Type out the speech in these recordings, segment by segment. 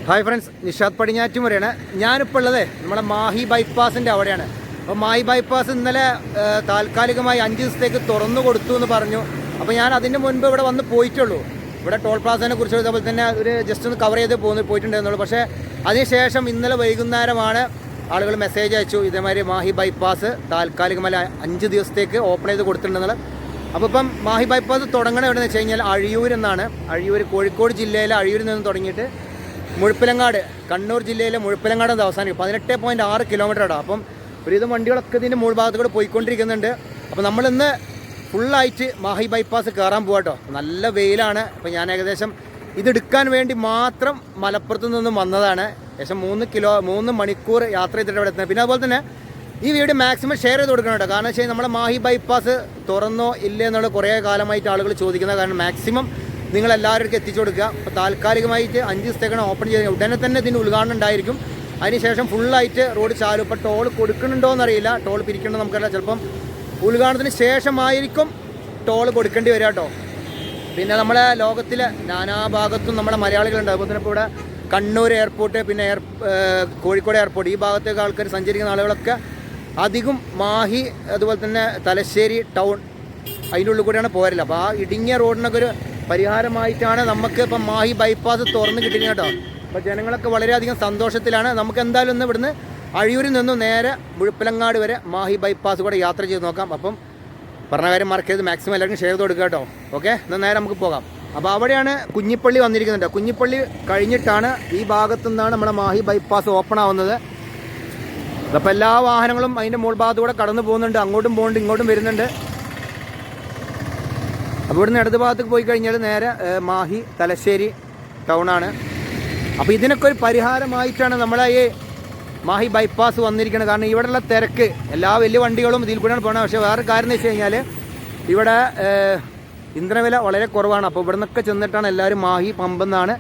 Hi friends, Nishad പടിഞ്ഞാറ്റുമുറയാണ്. ഞാനിപ്പോൾ ഉള്ളത് നമ്മുടെ മാഹി ബൈപ്പാസിൻ്റെ അവിടെയാണ്. അപ്പോൾ മാഹി ബൈപ്പാസ് ഇന്നലെ താൽക്കാലികമായി 5 ദിവസത്തേക്ക് തുറന്നു കൊടുത്തു എന്ന് പറഞ്ഞു. അപ്പോൾ ഞാൻ അതിന് മുൻപ് ഇവിടെ വന്ന് പോയിട്ടുള്ളൂ. ഇവിടെ ടോൾ പ്ലാസയെ കുറിച്ച് അതുപോലെ തന്നെ ഒരു ജസ്റ്റ് ഒന്ന് കവർ ചെയ്ത് പോയിട്ടുണ്ടായിരുന്നുള്ളൂ. പക്ഷേ അതിനുശേഷം ഇന്നലെ വൈകുന്നേരമാണ് ആളുകൾ മെസ്സേജ് അയച്ചു, ഇതേമാതിരി മാഹി ബൈപ്പാസ് താൽക്കാലികമായി 5 ദിവസത്തേക്ക് ഓപ്പൺ ചെയ്ത് കൊടുത്തിട്ടുണ്ടെന്നുള്ളത്. അപ്പോൾ ഇപ്പം മാഹി ബൈപ്പാസ് തുടങ്ങണ എവിടെയെന്ന് വെച്ച് കഴിഞ്ഞാൽ അഴിയൂർ എന്നാണ്. അഴിയൂർ കോഴിക്കോട് ജില്ലയിലെ അഴിയൂരിൽ നിന്ന് തുടങ്ങിയിട്ട് മുഴപ്പിലങ്ങാട്, കണ്ണൂർ ജില്ലയിലെ മുഴപ്പിലങ്ങാട് എന്ന് അവസാനിക്കും. 18.6 കിലോമീറ്ററാണ്. അപ്പം ഒരുവിധം വണ്ടികളൊക്കെ ഇതിൻ്റെ മുകൾ ഭാഗത്ത് കൂടെ പോയിക്കൊണ്ടിരിക്കുന്നുണ്ട്. അപ്പോൾ നമ്മളിന്ന് ഫുള്ളായിട്ട് മാഹി ബൈപ്പാസ് കയറാൻ പോകാട്ടോ. നല്ല വെയിലാണ്. അപ്പോൾ ഞാൻ ഏകദേശം ഇതെടുക്കാൻ വേണ്ടി മാത്രം മലപ്പുറത്ത് നിന്നും വന്നതാണ്. ഏകദേശം 3 മണിക്കൂർ യാത്ര ചെയ്തിട്ട് ഇവിടെ എത്തുന്നത്. പിന്നെ അതുപോലെ തന്നെ ഈ വീഡിയോ മാക്സിമം ഷെയർ ചെയ്ത് കൊടുക്കണം കേട്ടോ. കാരണം വെച്ചാൽ നമ്മുടെ മാഹി ബൈപ്പാസ് തുറന്നോ ഇല്ലേ എന്നുള്ള കുറേ കാലമായിട്ട് ആളുകൾ ചോദിക്കുന്ന കാരണം മാക്സിമം നിങ്ങളെല്ലാവർക്കും എത്തിച്ചു കൊടുക്കുക. അപ്പോൾ താൽക്കാലികമായിട്ട് 5 ദിവസത്തേക്കാണ് ഓപ്പൺ ചെയ്ത് ഉടനെ തന്നെ ഇതിന് ഉദ്ഘാടനം ഉണ്ടായിരിക്കും. അതിനുശേഷം ഫുള്ളായിട്ട് റോഡ് ചാലും. ഇപ്പോൾ ടോൾ കൊടുക്കുന്നുണ്ടോ എന്നറിയില്ല, ടോൾ പിരിക്കണമെന്ന് നമുക്കറിയില്ല. ചിലപ്പം ഉദ്ഘാടനത്തിന് ശേഷമായിരിക്കും ടോൾ കൊടുക്കേണ്ടി വരിക കേട്ടോ. പിന്നെ നമ്മളെ ലോകത്തിലെ നാനാഭാഗത്തും നമ്മുടെ മലയാളികളുണ്ട്. അതുപോലെ തന്നെ ഇപ്പോൾ ഇവിടെ കണ്ണൂർ എയർപോർട്ട്, പിന്നെ കോഴിക്കോട് എയർപോർട്ട്, ഈ ഭാഗത്തേക്ക് ആൾക്കാർ സഞ്ചരിക്കുന്ന ആളുകളൊക്കെ അധികം മാഹി അതുപോലെ തന്നെ തലശ്ശേരി ടൗൺ അതിൻ്റെ ഉള്ളിൽ കൂടെയാണ് പോരില്ല. അപ്പോൾ ആ ഇടുങ്ങിയ റോഡിനൊക്കെ ഒരു പരിഹാരമായിട്ടാണ് നമുക്ക് ഇപ്പം മാഹി ബൈപ്പാസ് തുറന്ന് കിട്ടിയത് കേട്ടോ. അപ്പോൾ ജനങ്ങളൊക്കെ വളരെയധികം സന്തോഷത്തിലാണ്. നമുക്ക് എന്തായാലും ഒന്ന് ഇവിടുന്ന് അഴിയൂരിൽ നിന്നും നേരെ മുഴപ്പിലങ്ങാട് വരെ മാഹി ബൈപ്പാസ് കൂടെ യാത്ര ചെയ്ത് നോക്കാം. അപ്പം പറഞ്ഞ കാര്യം മറക്കരുത്, മാക്സിമം എല്ലാവർക്കും ഷെയർ ചെയ്ത് കൊടുക്കുക കേട്ടോ. ഓക്കെ, എന്നാൽ നേരെ നമുക്ക് പോകാം. അപ്പോൾ അവിടെയാണ് കുഞ്ഞിപ്പള്ളി വന്നിരിക്കുന്നുണ്ട്. കുഞ്ഞിപ്പള്ളി കഴിഞ്ഞിട്ടാണ് ഈ ഭാഗത്തു നിന്നാണ് നമ്മുടെ മാഹി ബൈപ്പാസ് ഓപ്പൺ ആവുന്നത്. അപ്പോൾ എല്ലാ വാഹനങ്ങളും അതിൻ്റെ മുകൾ ഭാഗത്തൂടെ കടന്നു പോകുന്നുണ്ട്. അങ്ങോട്ടും പോകുന്നുണ്ട്, ഇങ്ങോട്ടും വരുന്നുണ്ട്. അപ്പോൾ ഇവിടുന്ന് ഇടത് ഭാഗത്തേക്ക് പോയി കഴിഞ്ഞാൽ നേരെ മാഹി തലശ്ശേരി ടൗണാണ്. അപ്പോൾ ഇതിനൊക്കെ ഒരു പരിഹാരമായിട്ടാണ് നമ്മളെ ഈ മാഹി ബൈപ്പാസ് വന്നിരിക്കുന്നത്. കാരണം ഇവിടെയുള്ള തിരക്ക്, എല്ലാ വലിയ വണ്ടികളും ഇതിൽ കൂടെയാണ് പോകുന്നത്. പക്ഷേ വേറെ കാര്യം എന്ന് വെച്ച് കഴിഞ്ഞാൽ ഇവിടെ ഇന്ധനവില വളരെ കുറവാണ്. അപ്പോൾ ഇവിടെ നിന്നൊക്കെ ചെന്നിട്ടാണ് എല്ലാവരും മാഹി പമ്പെന്നാണ്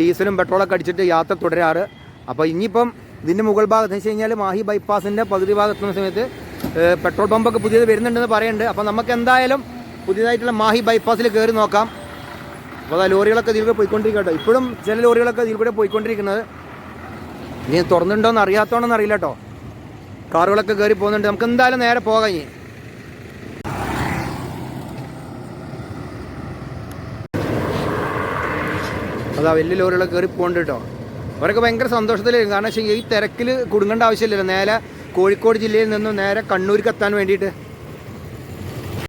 ഡീസലും പെട്രോളൊക്കെ അടിച്ചിട്ട് യാത്ര തുടരാറ്. അപ്പോൾ ഇനിയിപ്പം ഇതിൻ്റെ മുകൾ ഭാഗത്ത് വെച്ച് കഴിഞ്ഞാൽ മാഹി ബൈപ്പാസിൻ്റെ പകുതി ഭാഗത്തുന്ന സമയത്ത് പെട്രോൾ പമ്പൊക്കെ പുതിയത് വരുന്നുണ്ടെന്ന് പറയുന്നുണ്ട്. അപ്പോൾ നമുക്ക് എന്തായാലും പുതിയതായിട്ടുള്ള മാഹി ബൈപ്പാസിൽ കയറി നോക്കാം. അപ്പോൾ ആ ലോറികളൊക്കെ ഇതിൽ കൂടെ പോയിക്കൊണ്ടിരിക്കുക കേട്ടോ. ഇപ്പോഴും ചില ലോറികളൊക്കെ ഇതിൽ കൂടെ പോയിക്കൊണ്ടിരിക്കുന്നത്. ഇനി തുറന്നിട്ടുണ്ടോയെന്ന് അറിയാത്തോണ്ടെന്ന് അറിയില്ല കേട്ടോ. കാറുകളൊക്കെ കയറി പോകുന്നുണ്ട്. നമുക്ക് എന്തായാലും നേരെ പോകാം. ഇനി അതാ വലിയ ലോറികളൊക്കെ കയറി പോകുന്നുണ്ട് കേട്ടോ. അവരൊക്കെ ഭയങ്കര സന്തോഷത്തിലായിരുന്നു. കാരണം വെച്ചാൽ ഈ തിരക്കിൽ കുടുങ്ങേണ്ട ആവശ്യമില്ലല്ലോ. നേരെ കോഴിക്കോട് ജില്ലയിൽ നിന്നും നേരെ കണ്ണൂർക്ക് എത്താൻ വേണ്ടിയിട്ട്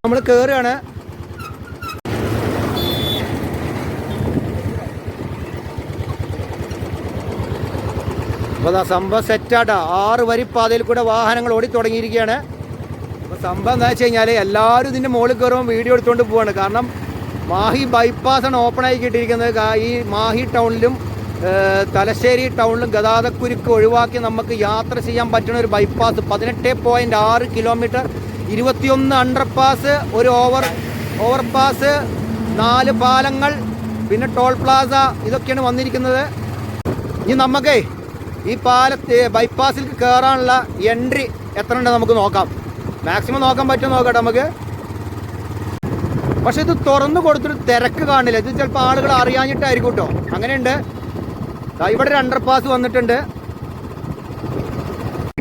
നമ്മൾ കയറുകയാണ്. അപ്പോൾ അതാ സംഭവം സെറ്റാട്ടാ. 6 വരി പാതയിൽ കൂടെ വാഹനങ്ങൾ ഓടി തുടങ്ങിയിരിക്കുകയാണ്. അപ്പോൾ സംഭവം എന്താ വെച്ച് കഴിഞ്ഞാൽ എല്ലാവരും ഇതിൻ്റെ മുകളിൽ കയറുമ്പോൾ വീഡിയോ എടുത്തുകൊണ്ട് പോവാണ്. കാരണം മാഹി ബൈപ്പാസാണ് ഓപ്പണായി കിട്ടിയിരിക്കുന്നത്. ഈ മാഹി ടൗണിലും തലശ്ശേരി ടൗണിലും ഗതാഗതക്കുരുക്ക് ഒഴിവാക്കി നമുക്ക് യാത്ര ചെയ്യാൻ പറ്റുന്ന ഒരു ബൈപ്പാസ്. 18.6 കിലോമീറ്റർ, 21 അണ്ടർപാസ്, ഒരു ഓവർപാസ്, 4 പാലങ്ങൾ, പിന്നെ ടോൾ പ്ലാസ, ഇതൊക്കെയാണ് വന്നിരിക്കുന്നത്. ഇനി നമുക്കേ ഈ ബൈപ്പാസിൽ കയറാനുള്ള എൻട്രി എത്ര ഉണ്ടെന്ന് നമുക്ക് നോക്കാം. മാക്സിമം നോക്കാൻ പറ്റുമോ നോക്കട്ടെ നമുക്ക്. പക്ഷെ ഇത് തുറന്നു കൊടുത്തിട്ട് തിരക്ക് കാണില്ല. ഇത് ചിലപ്പോൾ ആളുകൾ അറിയാഞ്ഞിട്ടായിരിക്കും കേട്ടോ. അങ്ങനെയുണ്ട്. ഇവിടെ ഒരു അണ്ടർപാസ് വന്നിട്ടുണ്ട്.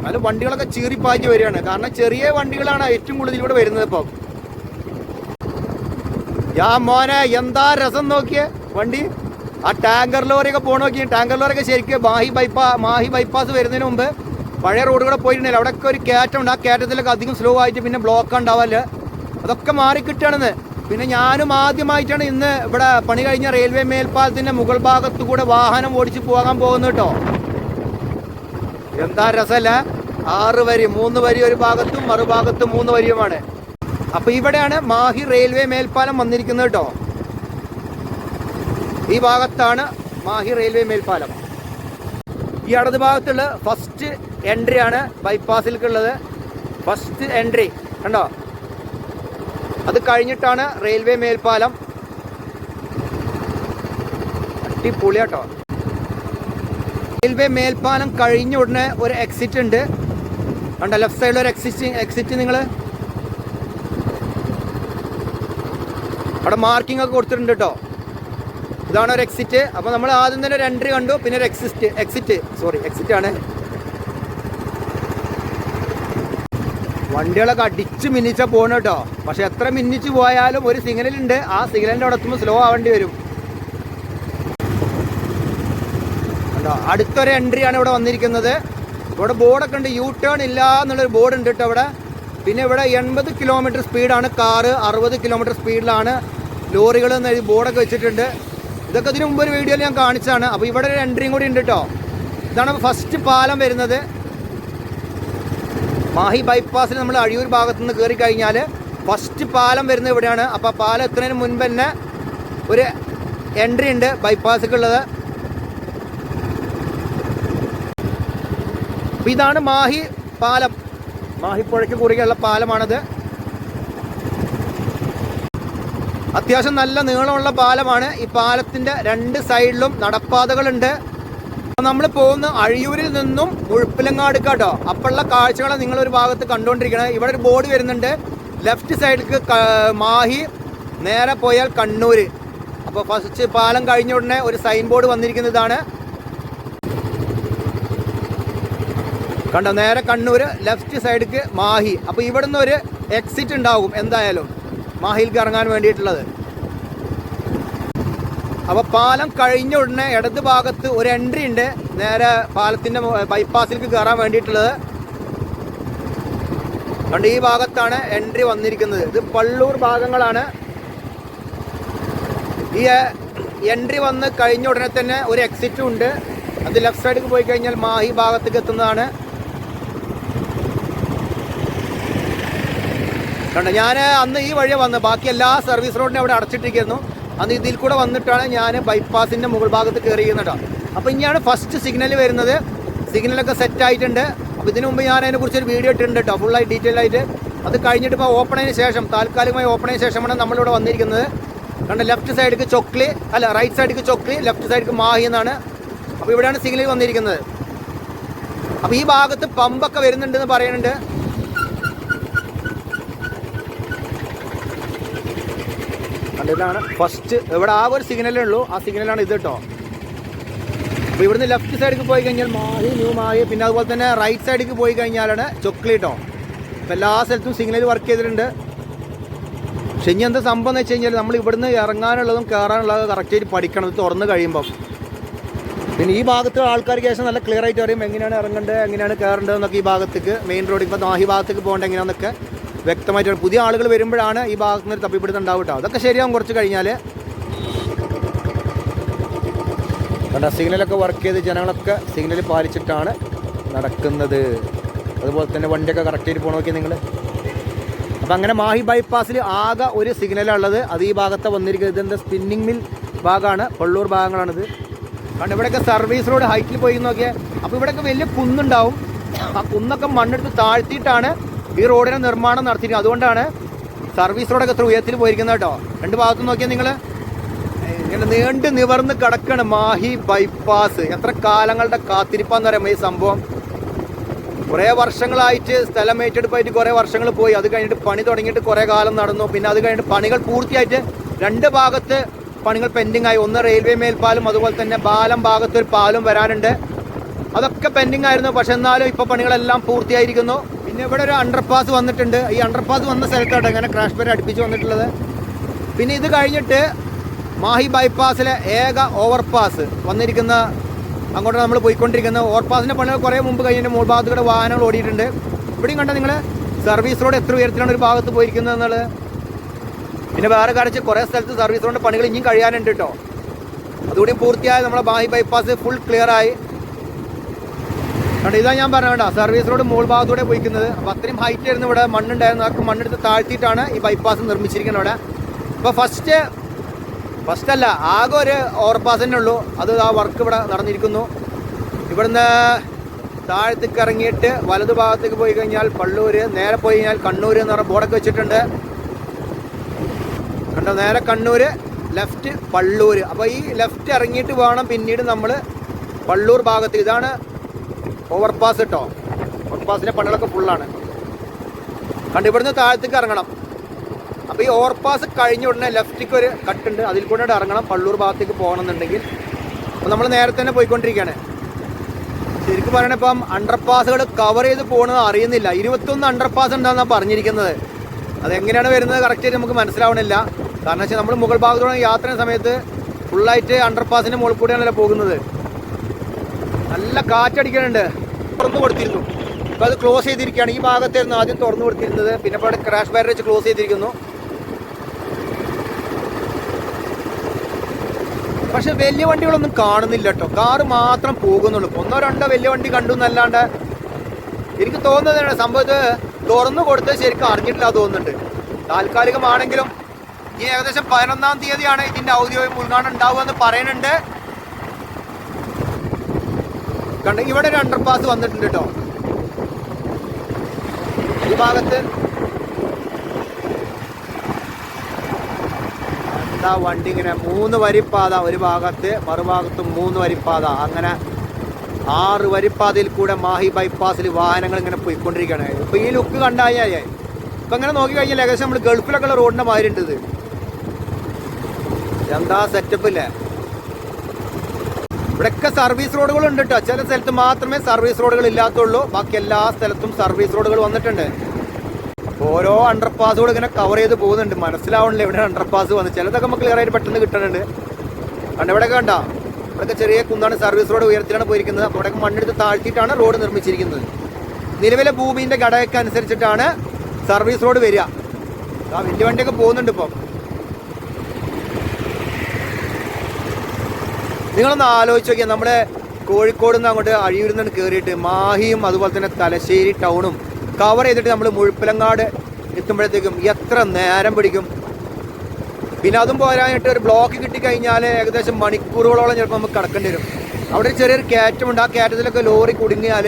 അതിൽ വണ്ടികളൊക്കെ ചീറിപ്പാഞ്ഞ് വരികയാണ്. കാരണം ചെറിയ വണ്ടികളാണ് ഏറ്റവും കൂടുതൽ ഇവിടെ വരുന്നത്. ഇപ്പം മോനെ എന്താ രസം നോക്കിയേ വണ്ടി. ആ ടാങ്കർ ലോറിയൊക്കെ പോകണ നോക്കി. ടാങ്കർ ലോറിയൊക്കെ ശരിക്കും മാഹി ബൈപ്പാസ് വരുന്നതിന് മുമ്പ് പഴയ റോഡുകൂടെ പോയിട്ടുണ്ടെങ്കിൽ അവിടെയൊക്കെ ഒരു കയറ്റമുണ്ട്. ആ കയറ്റത്തിലൊക്കെ അധികം സ്ലോ ആയിട്ട് പിന്നെ ബ്ലോക്ക് ഉണ്ടാവല്. അതൊക്കെ മാറിക്കിട്ടുകയാണെന്ന്. പിന്നെ ഞാനും ആദ്യമായിട്ടാണ് ഇന്ന് ഇവിടെ പണി കഴിഞ്ഞ റെയിൽവേ മേൽപ്പാലത്തിൻ്റെ മുകൾ ഭാഗത്തു കൂടെ വാഹനം ഓടിച്ച് പോകാൻ പോകുന്നു കേട്ടോ. എന്താ രസമല്ലേ. 6 വരി, 3 വരി ഒരു ഭാഗത്തും മറുഭാഗത്തും 3 വരിയുമാണ്. അപ്പോൾ ഇവിടെയാണ് മാഹി റെയിൽവേ മേൽപ്പാലം വന്നിരിക്കുന്നത് കേട്ടോ. ഈ ഭാഗത്താണ് മാഹി റെയിൽവേ മേൽപ്പാലം. ഈ ഇടത് ഭാഗത്തുള്ള ഫസ്റ്റ് എൻട്രി ആണ് ബൈപ്പാസിലേക്കുള്ളത്. ഫസ്റ്റ് എൻട്രി കണ്ടോ. അത് കഴിഞ്ഞിട്ടാണ് റെയിൽവേ മേൽപ്പാലം. അടിപൊളി കേട്ടോ. റെയിൽവേ മേൽപ്പാലം കഴിഞ്ഞ ഉടനെ ഒരു എക്സിറ്റ് ഉണ്ട് കണ്ടോ. ലെഫ്റ്റ് സൈഡിൽ ഒരു എക്സിറ്റ് നിങ്ങൾ അവിടെ മാർക്കിംഗ് ഒക്കെ കൊടുത്തിട്ടുണ്ട് കേട്ടോ. ഇതാണ് ഒരു എക്സിറ്റ്. അപ്പോൾ നമ്മൾ ആദ്യം തന്നെ ഒരു എൻട്രി കണ്ടു, പിന്നെ ഒരു എക്സിറ്റ് ആണ്. വണ്ടികളൊക്കെ അടിച്ച് മിന്നിച്ചാൽ പോകണം കേട്ടോ. പക്ഷെ എത്ര മിന്നിച്ച് പോയാലും ഒരു സിഗ്നലുണ്ട്, ആ സിഗ്നലിൻ്റെ അവിടെ എത്തുമ്പോൾ സ്ലോ ആവേണ്ടി വരും. അടുത്തൊരു എൻട്രിയാണ് ഇവിടെ വന്നിരിക്കുന്നത്. ഇവിടെ ബോർഡൊക്കെ ഉണ്ട്, യു ടേൺ ഇല്ല എന്നുള്ളൊരു ബോർഡ് ഉണ്ട് കേട്ടോ ഇവിടെ. പിന്നെ ഇവിടെ 80 കിലോമീറ്റർ സ്പീഡാണ് കാറ്, 60 കിലോമീറ്റർ സ്പീഡിലാണ് ലോറികൾ എന്ന് ബോർഡൊക്കെ വെച്ചിട്ടുണ്ട്. ഇതൊക്കെ ഇതിന് മുമ്പ് ഒരു വീഡിയോയിൽ ഞാൻ കാണിച്ചതാണ്. അപ്പോൾ ഇവിടെ ഒരു എൻട്രിയും കൂടി ഉണ്ട് കേട്ടോ. ഇതാണ് ഫസ്റ്റ് പാലം വരുന്നത്. മാഹി ബൈപ്പാസിൽ നമ്മൾ അഴിയൂർ ഭാഗത്തു നിന്ന് കയറി കഴിഞ്ഞാൽ ഫസ്റ്റ് പാലം വരുന്നത് ഇവിടെയാണ്. അപ്പോൾ പാലം എത്തുന്നതിന് മുൻപ് തന്നെ ഒരു എൻട്രി ഉണ്ട് ബൈപ്പാസിക്കുള്ളത്. അപ്പോൾ ഇതാണ് മാഹി പാലം, മാഹിപ്പുഴയ്ക്ക് കുറുകെയുള്ള പാലമാണത്. അത്യാവശ്യം നല്ല നീളമുള്ള പാലമാണ്. ഈ പാലത്തിൻ്റെ 2 സൈഡിലും നടപ്പാതകളുണ്ട്. നമ്മൾ പോകുന്ന അഴിയൂരിൽ നിന്നും മുഴപ്പിലങ്ങാട് കേട്ടോ. അപ്പോഴുള്ള കാഴ്ചകളാണ് നിങ്ങളൊരു ഭാഗത്ത് കണ്ടുകൊണ്ടിരിക്കുന്നത്. ഇവിടെ ഒരു ബോർഡ് വരുന്നുണ്ട്, ലെഫ്റ്റ് സൈഡിലേക്ക് മാഹി, നേരെ പോയാൽ കണ്ണൂർ. അപ്പോൾ ഫസ്റ്റ് പാലം കഴിഞ്ഞ ഉടനെ ഒരു സൈൻ ബോർഡ് വന്നിരിക്കുന്നതാണ് കണ്ടോ. നേരെ കണ്ണൂർ, ലെഫ്റ്റ് സൈഡിലേക്ക് മാഹി. അപ്പോൾ ഇവിടുന്ന് ഒരു എക്സിറ്റ് ഉണ്ടാകും എന്തായാലും മാഹിയിലേക്ക് ഇറങ്ങാൻ വേണ്ടിയിട്ടുള്ളത്. അപ്പോൾ പാലം കഴിഞ്ഞ ഉടനെ ഇടത് ഭാഗത്ത് ഒരു എൻട്രി ഉണ്ട്, നേരെ പാലത്തിൻ്റെ ബൈപ്പാസിലേക്ക് കയറാൻ വേണ്ടിയിട്ടുള്ളത്. അതുകൊണ്ട് ഈ ഭാഗത്താണ് എൻട്രി വന്നിരിക്കുന്നത്. ഇത് പള്ളൂർ ഭാഗങ്ങളാണ്. ഈ എൻട്രി വന്ന് കഴിഞ്ഞ ഉടനെ തന്നെ ഒരു എക്സിറ്റും ഉണ്ട്. അത് ലെഫ്റ്റ് സൈഡിലേക്ക് പോയി കഴിഞ്ഞാൽ മാഹി ഭാഗത്തേക്ക് എത്തുന്നതാണ്. കണ്ടോ, ഞാൻ അന്ന് ഈ വഴിയാണ് വന്നത്. ബാക്കി എല്ലാ സർവീസ് റോഡിനെ അവിടെ അടച്ചിട്ടിരിക്കുന്നു. അന്ന് ഇതിൽ കൂടെ വന്നിട്ടാണ് ഞാൻ ബൈപ്പാസിൻ്റെ മുകൾ ഭാഗത്ത് കയറിയിരുന്നത്. അപ്പോൾ ഇനിയാണ് ഫസ്റ്റ് സിഗ്നൽ വരുന്നത്. സിഗ്നലൊക്കെ സെറ്റ് ആയിട്ടുണ്ട്. അപ്പോൾ ഇതിനു മുമ്പ് ഞാൻ അതിനെക്കുറിച്ചൊരു വീഡിയോ ഇട്ടിട്ടുണ്ട് കേട്ടോ, ഫുള്ളായി ഡീറ്റെയിൽ ആയിട്ട്. അത് കഴിഞ്ഞിട്ട് ഇപ്പോൾ ഓപ്പണതിന് ശേഷം, താൽക്കാലികമായി ഓപ്പണതിന് ശേഷമാണ് നമ്മളിവിടെ വന്നിരിക്കുന്നത്. കണ്ട, ലെഫ്റ്റ് സൈഡിലേക്ക് ചൊക്ലി, അല്ല റൈറ്റ് സൈഡിലേക്ക് ചൊക്ലി, ലെഫ്റ്റ് സൈഡിലേക്ക് മാഹി എന്നാണ്. അപ്പോൾ ഇവിടെയാണ് സിഗ്നൽ വന്നിരിക്കുന്നത്. അപ്പോൾ ഈ ഭാഗത്ത് പമ്പൊക്കെ വരുന്നുണ്ടെന്ന് പറയുന്നുണ്ട്. ഇതാണ് ഫസ്റ്റ്. ഇവിടെ ആ ഒരു സിഗ്നലേ ഉള്ളൂ, ആ സിഗ്നലാണ് ഇത് കേട്ടോ. അപ്പോൾ ഇവിടുന്ന് ലെഫ്റ്റ് സൈഡിലേക്ക് പോയി കഴിഞ്ഞാൽ മാഹി, ന്യൂ മാഹി. പിന്നെ അതുപോലെ തന്നെ റൈറ്റ് സൈഡിലേക്ക് പോയി കഴിഞ്ഞാലാണ് ചൊക്ലി കേട്ടോ. അപ്പോൾ എല്ലാ സ്ഥലത്തും സിഗ്നൽ വർക്ക് ചെയ്തിട്ടുണ്ട്. പക്ഷെ ഇനി എന്താ സംഭവം എന്ന് വെച്ച് കഴിഞ്ഞാൽ നമ്മൾ ഇവിടുന്ന് ഇറങ്ങാനുള്ളതും കയറാനുള്ളതും കറക്റ്റായിട്ട് പഠിക്കണം, ഇത് തുറന്ന് കഴിയുമ്പം. പിന്നെ ഈ ഭാഗത്ത് ആൾക്കാർക്ക് ശേഷം നല്ല ക്ലിയർ ആയിട്ട് അറിയും എങ്ങനെയാണ് ഇറങ്ങേണ്ടത്, എങ്ങനെയാണ് കയറേണ്ടത് എന്നൊക്കെ. ഈ ഭാഗത്തേക്ക് മെയിൻ റോഡിൽ ഇപ്പോൾ മാഹി ഭാഗത്തേക്ക് പോകേണ്ടത് എങ്ങനെയാണെന്നൊക്കെ വ്യക്തമായിട്ടാണ്. പുതിയ ആളുകൾ വരുമ്പോഴാണ് ഈ ഭാഗത്ത് നിന്ന് തപ്പിപ്പിടുത്തം ഉണ്ടാവും കേട്ടോ. അതൊക്കെ ശരിയാവും കുറച്ച് കഴിഞ്ഞാൽ. കണ്ട, സിഗ്നലൊക്കെ വർക്ക് ചെയ്ത് ജനങ്ങളൊക്കെ സിഗ്നൽ പാലിച്ചിട്ടാണ് നടക്കുന്നത്. അതുപോലെ തന്നെ വണ്ടിയൊക്കെ കറക്റ്റായിട്ട് പോകണം നോക്കി നിങ്ങൾ. അപ്പം അങ്ങനെ മാഹി ബൈപ്പാസിൽ ആകെ ഒരു സിഗ്നലുള്ളത്, അത് ഈ ഭാഗത്തെ വന്നിരിക്കുന്നത്. ഇതിൻ്റെ സ്പിന്നിങ് മിൽ ഭാഗമാണ്, പള്ളൂർ ഭാഗങ്ങളാണിത്. കാരണം ഇവിടെയൊക്കെ സർവീസ് റോഡ് ഹൈറ്റിൽ പോയി നോക്കിയാൽ. അപ്പോൾ ഇവിടെയൊക്കെ വലിയ കുന്നുണ്ടാവും. ആ കുന്നൊക്കെ മണ്ണെടുത്ത് താഴ്ത്തിയിട്ടാണ് ഈ റോഡിന് നിർമ്മാണം നടത്തിയിരിക്കുന്നത്. അതുകൊണ്ടാണ് സർവീസ് റോഡൊക്കെ എത്ര ഉയരത്തിൽ പോയിരിക്കുന്നത് കേട്ടോ. 2 ഭാഗത്തും നോക്കിയാൽ നിങ്ങൾ ഇങ്ങനെ നീണ്ട് നിവർന്ന് കിടക്കാണ് മാഹി ബൈപ്പാസ്. എത്ര കാലങ്ങളുടെ കാത്തിരിപ്പാന്ന് പറയുമ്പോൾ ഈ സംഭവം. കുറേ വർഷങ്ങളായിട്ട് സ്ഥലം ഏറ്റെടുപ്പായിട്ട് കുറേ വർഷങ്ങൾ പോയി. അത് കഴിഞ്ഞിട്ട് പണി തുടങ്ങിയിട്ട് കുറേ കാലം നടന്നു. പിന്നെ അത് കഴിഞ്ഞിട്ട് പണികൾ പൂർത്തിയായിട്ട് 2 ഭാഗത്ത് പണികൾ പെൻഡിങ് ആയി. ഒന്ന് റെയിൽവേ മേൽപ്പാലും, അതുപോലെ തന്നെ പാലം ഭാഗത്തൊരു പാലും വരാനുണ്ട്. അതൊക്കെ പെൻഡിങ് ആയിരുന്നു. പക്ഷെ എന്നാലും ഇപ്പോൾ പണികളെല്ലാം പൂർത്തിയായിരിക്കുന്നു. പിന്നെ ഇവിടെ ഒരു അണ്ടർപാസ് വന്നിട്ടുണ്ട്. ഈ അണ്ടർപാസ് വന്ന സ്ഥലത്തോട്ട് ഇങ്ങനെ ക്രാഷ് ബാരിയർ അടുപ്പിച്ച് വന്നിട്ടുള്ളത്. പിന്നെ ഇത് കഴിഞ്ഞിട്ട് മാഹി ബൈപ്പാസിലെ ഏക ഓവർപാസ് വന്നിരിക്കുന്ന, അങ്ങോട്ട് നമ്മൾ പോയിക്കൊണ്ടിരിക്കുന്ന ഓവർപാസിൻ്റെ പണികൾ കുറേ മുമ്പ് കഴിഞ്ഞിട്ട് മുകൾ ഭാഗത്തുകൂടെ വാഹനങ്ങൾ ഓടിയിട്ടുണ്ട്. ഇവിടെയും കണ്ട നിങ്ങൾ സർവീസ് റോഡ് എത്ര ഉയരത്തിലാണ് ഒരു ഭാഗത്ത് പോയിരിക്കുന്നത് എന്നുള്ളത്. പിന്നെ വേറെ കാണിച്ച് കുറേ സ്ഥലത്ത് സർവീസ് റോഡിൻ്റെ പണികൾ ഇനിയും കഴിയാനുണ്ട് കേട്ടോ. അതുകൂടി പൂർത്തിയായി നമ്മളെ മാഹി ബൈപ്പാസ് ഫുൾ ക്ലിയറായി. കണ്ടോ, ഇതാ ഞാൻ പറഞ്ഞ കേട്ടോ, സർവീസ് റോഡ് മുകൾ ഭാഗത്തൂടെ പോയിക്കുന്നത്. അപ്പോൾ അത്രയും ഹൈറ്റ് ആയിരുന്നു ഇവിടെ, മണ്ണുണ്ടായിരുന്നു. ആ മണ്ണെടുത്ത് താഴ്ത്തിയിട്ടാണ് ഈ ബൈപ്പാസ് നിർമ്മിച്ചിരിക്കുന്നത് ഇവിടെ. അപ്പോൾ ഫസ്റ്റ് അല്ല, ആകെ ഒരു ഓവർപാസ് തന്നെ ഉള്ളൂ. അത് ആ വർക്ക് ഇവിടെ നടന്നിരിക്കുന്നു. ഇവിടുന്ന് താഴത്തേക്ക് ഇറങ്ങിയിട്ട് വലതു ഭാഗത്തേക്ക് പോയി കഴിഞ്ഞാൽ പള്ളൂർ, നേരെ പോയി കഴിഞ്ഞാൽ കണ്ണൂർ എന്ന് പറഞ്ഞ ബോർഡൊക്കെ വെച്ചിട്ടുണ്ട് കണ്ടോ. നേരെ കണ്ണൂർ, ലെഫ്റ്റ് പള്ളൂർ. അപ്പോൾ ഈ ലെഫ്റ്റ് ഇറങ്ങിയിട്ട് വേണം പിന്നീട് നമ്മൾ പള്ളൂർ ഭാഗത്ത്. ഇതാണ് ഓവർപാസ് കേട്ടോ. ഓവർപാസിൻ്റെ പണികളൊക്കെ ഫുള്ളാണ്. കണ്ട് ഇവിടുന്ന് താഴത്തേക്ക് ഇറങ്ങണം. അപ്പോൾ ഈ ഓവർപാസ് കഴിഞ്ഞ ഉടനെ ലെഫ്റ്റിക്ക് ഒരു കട്ടുണ്ട്, അതിൽ കൂടെ ഇറങ്ങണം പള്ളൂർ ഭാഗത്തേക്ക് പോകണമെന്നുണ്ടെങ്കിൽ. അപ്പോൾ നമ്മൾ നേരത്തെ തന്നെ പോയിക്കൊണ്ടിരിക്കുകയാണ്. ശരിക്കും പറയണ ഇപ്പം അണ്ടർപാസുകൾ കവർ ചെയ്ത് പോകുന്നത് അറിയുന്നില്ല. 21 അണ്ടർപാസ് ഉണ്ടാകുന്നാണ് പറഞ്ഞിരിക്കുന്നത്. അതെങ്ങനെയാണ് വരുന്നത് കറക്റ്റായിട്ട് നമുക്ക് മനസ്സിലാവണില്ല. കാരണം വെച്ചാൽ നമ്മൾ മുകൾ ഭാഗത്തോടെ യാത്ര ചെയ്യുന്ന സമയത്ത് ഫുള്ളായിട്ട് അണ്ടർപാസിൻ്റെ മുകളിൽ കൂടെയാണല്ലോ പോകുന്നത്. നല്ല കാറ്റടിക്കാനുണ്ട്. തുറന്നു കൊടുത്തിരുന്നു, ഇപ്പോൾ അത് ക്ലോസ് ചെയ്തിരിക്കുകയാണ്. ഈ ഭാഗത്തായിരുന്നു ആദ്യം തുറന്നു കൊടുത്തിരുന്നത്, പിന്നെ ഇപ്പോൾ അവിടെ ക്രാഷ് ബാരിയർ വെച്ച് ക്ലോസ് ചെയ്തിരിക്കുന്നു. പക്ഷെ വലിയ വണ്ടികളൊന്നും കാണുന്നില്ല കേട്ടോ, കാറ് മാത്രം പോകുന്നുള്ളൂ. 1-2 വലിയ വണ്ടി കണ്ടു എന്നല്ലാണ്ട് എനിക്ക് തോന്നുന്നതാണ് സംഭവത്ത് തുറന്നു കൊടുത്ത് ശരിക്കും അറിഞ്ഞിട്ടില്ല തോന്നുന്നുണ്ട്. താൽക്കാലികമാണെങ്കിലും ഈ ഏകദേശം 11-ാം തീയതിയാണ് ഇതിന്റെ ഔദ്യോഗിക ഉദ്ഘാടനം ഉണ്ടാവുക എന്ന് പറയുന്നുണ്ട്. കണ്ട ഇവിടെ ഒരു അണ്ടർപാസ് വന്നിട്ടുണ്ട് കേട്ടോ. ഈ ഭാഗത്ത് എന്താ വണ്ടി ഇങ്ങനെ 3 വരിപ്പാത ഒരു ഭാഗത്ത്, മറുഭാഗത്തും 3 വരിപ്പാത, അങ്ങനെ 6 വരിപ്പാതയിൽ കൂടെ മാഹി ബൈപ്പാസിൽ വാഹനങ്ങൾ ഇങ്ങനെ പോയിക്കൊണ്ടിരിക്കുകയാണ്. ഇപ്പൊ ഈ ലുക്ക് കണ്ടാൽ ഇപ്പൊ ഇങ്ങനെ നോക്കി കഴിഞ്ഞാൽ ഏകദേശം നമ്മൾ ഗൾഫിലൊക്കെ ഉള്ള റോഡിന്റെ മാതിരി ഉണ്ട്. ഇത് എന്താ സെറ്റപ്പ് ഇല്ലേ. ഇവിടെയൊക്കെ സർവീസ് റോഡുകൾ ഉണ്ട് കേട്ടോ. ചില സ്ഥലത്ത് മാത്രമേ സർവീസ് റോഡുകൾ ഇല്ലാത്തുള്ളൂ, ബാക്കി എല്ലാ സ്ഥലത്തും സർവീസ് റോഡുകൾ വന്നിട്ടുണ്ട്. ഓരോ അണ്ടർപാസുകൾ ഇങ്ങനെ കവർ ചെയ്ത് പോകുന്നുണ്ട്. മനസ്സിലാവണില്ല എവിടെ അണ്ടർപാസ് വന്ന്. ചിലതൊക്കെ നമുക്ക് ക്ലിയർ ആയിട്ട് പെട്ടെന്ന് കിട്ടുന്നുണ്ട്. കണ്ട ഇവിടെയൊക്കെ കണ്ട, ഇവിടെയൊക്കെ ചെറിയ കുന്നാണ്, സർവീസ് റോഡ് ഉയരത്തിലാണ് പോയിരിക്കുന്നത്. അപ്പോൾ ഇവിടെയൊക്കെ മണ്ണെടുത്ത് താഴ്ത്തിയിട്ടാണ് റോഡ് നിർമ്മിച്ചിരിക്കുന്നത്. നിലവിലെ ഭൂമിന്റെ ഘടകമൊക്കെ അനുസരിച്ചിട്ടാണ് സർവീസ് റോഡ് വരിക. ആ വലിയ വണ്ടിയൊക്കെ പോകുന്നുണ്ട് ഇപ്പം. നിങ്ങളൊന്ന് ആലോചിച്ച് നോക്കിയാൽ നമ്മുടെ കോഴിക്കോട് നിന്ന് അങ്ങോട്ട് അഴിയൂരിൽ നിന്ന് കയറിയിട്ട് മാഹിയും അതുപോലെ തന്നെ തലശ്ശേരി ടൗണും കവർ ചെയ്തിട്ട് നമ്മൾ മുഴുപ്പിലങ്ങാട് എത്തുമ്പോഴത്തേക്കും എത്ര നേരം പിടിക്കും. പിന്നെ അതും പോരാനായിട്ട് ഒരു ബ്ലോക്ക് കിട്ടിക്കഴിഞ്ഞാൽ ഏകദേശം മണിക്കൂറുകളോളം ചിലപ്പോൾ നമുക്ക് കടക്കേണ്ടി വരും. അവിടെ ഒരു ചെറിയൊരു കയറ്റമുണ്ട്, ആ കയറ്റത്തിലൊക്കെ ലോറി കുടുങ്ങിയാൽ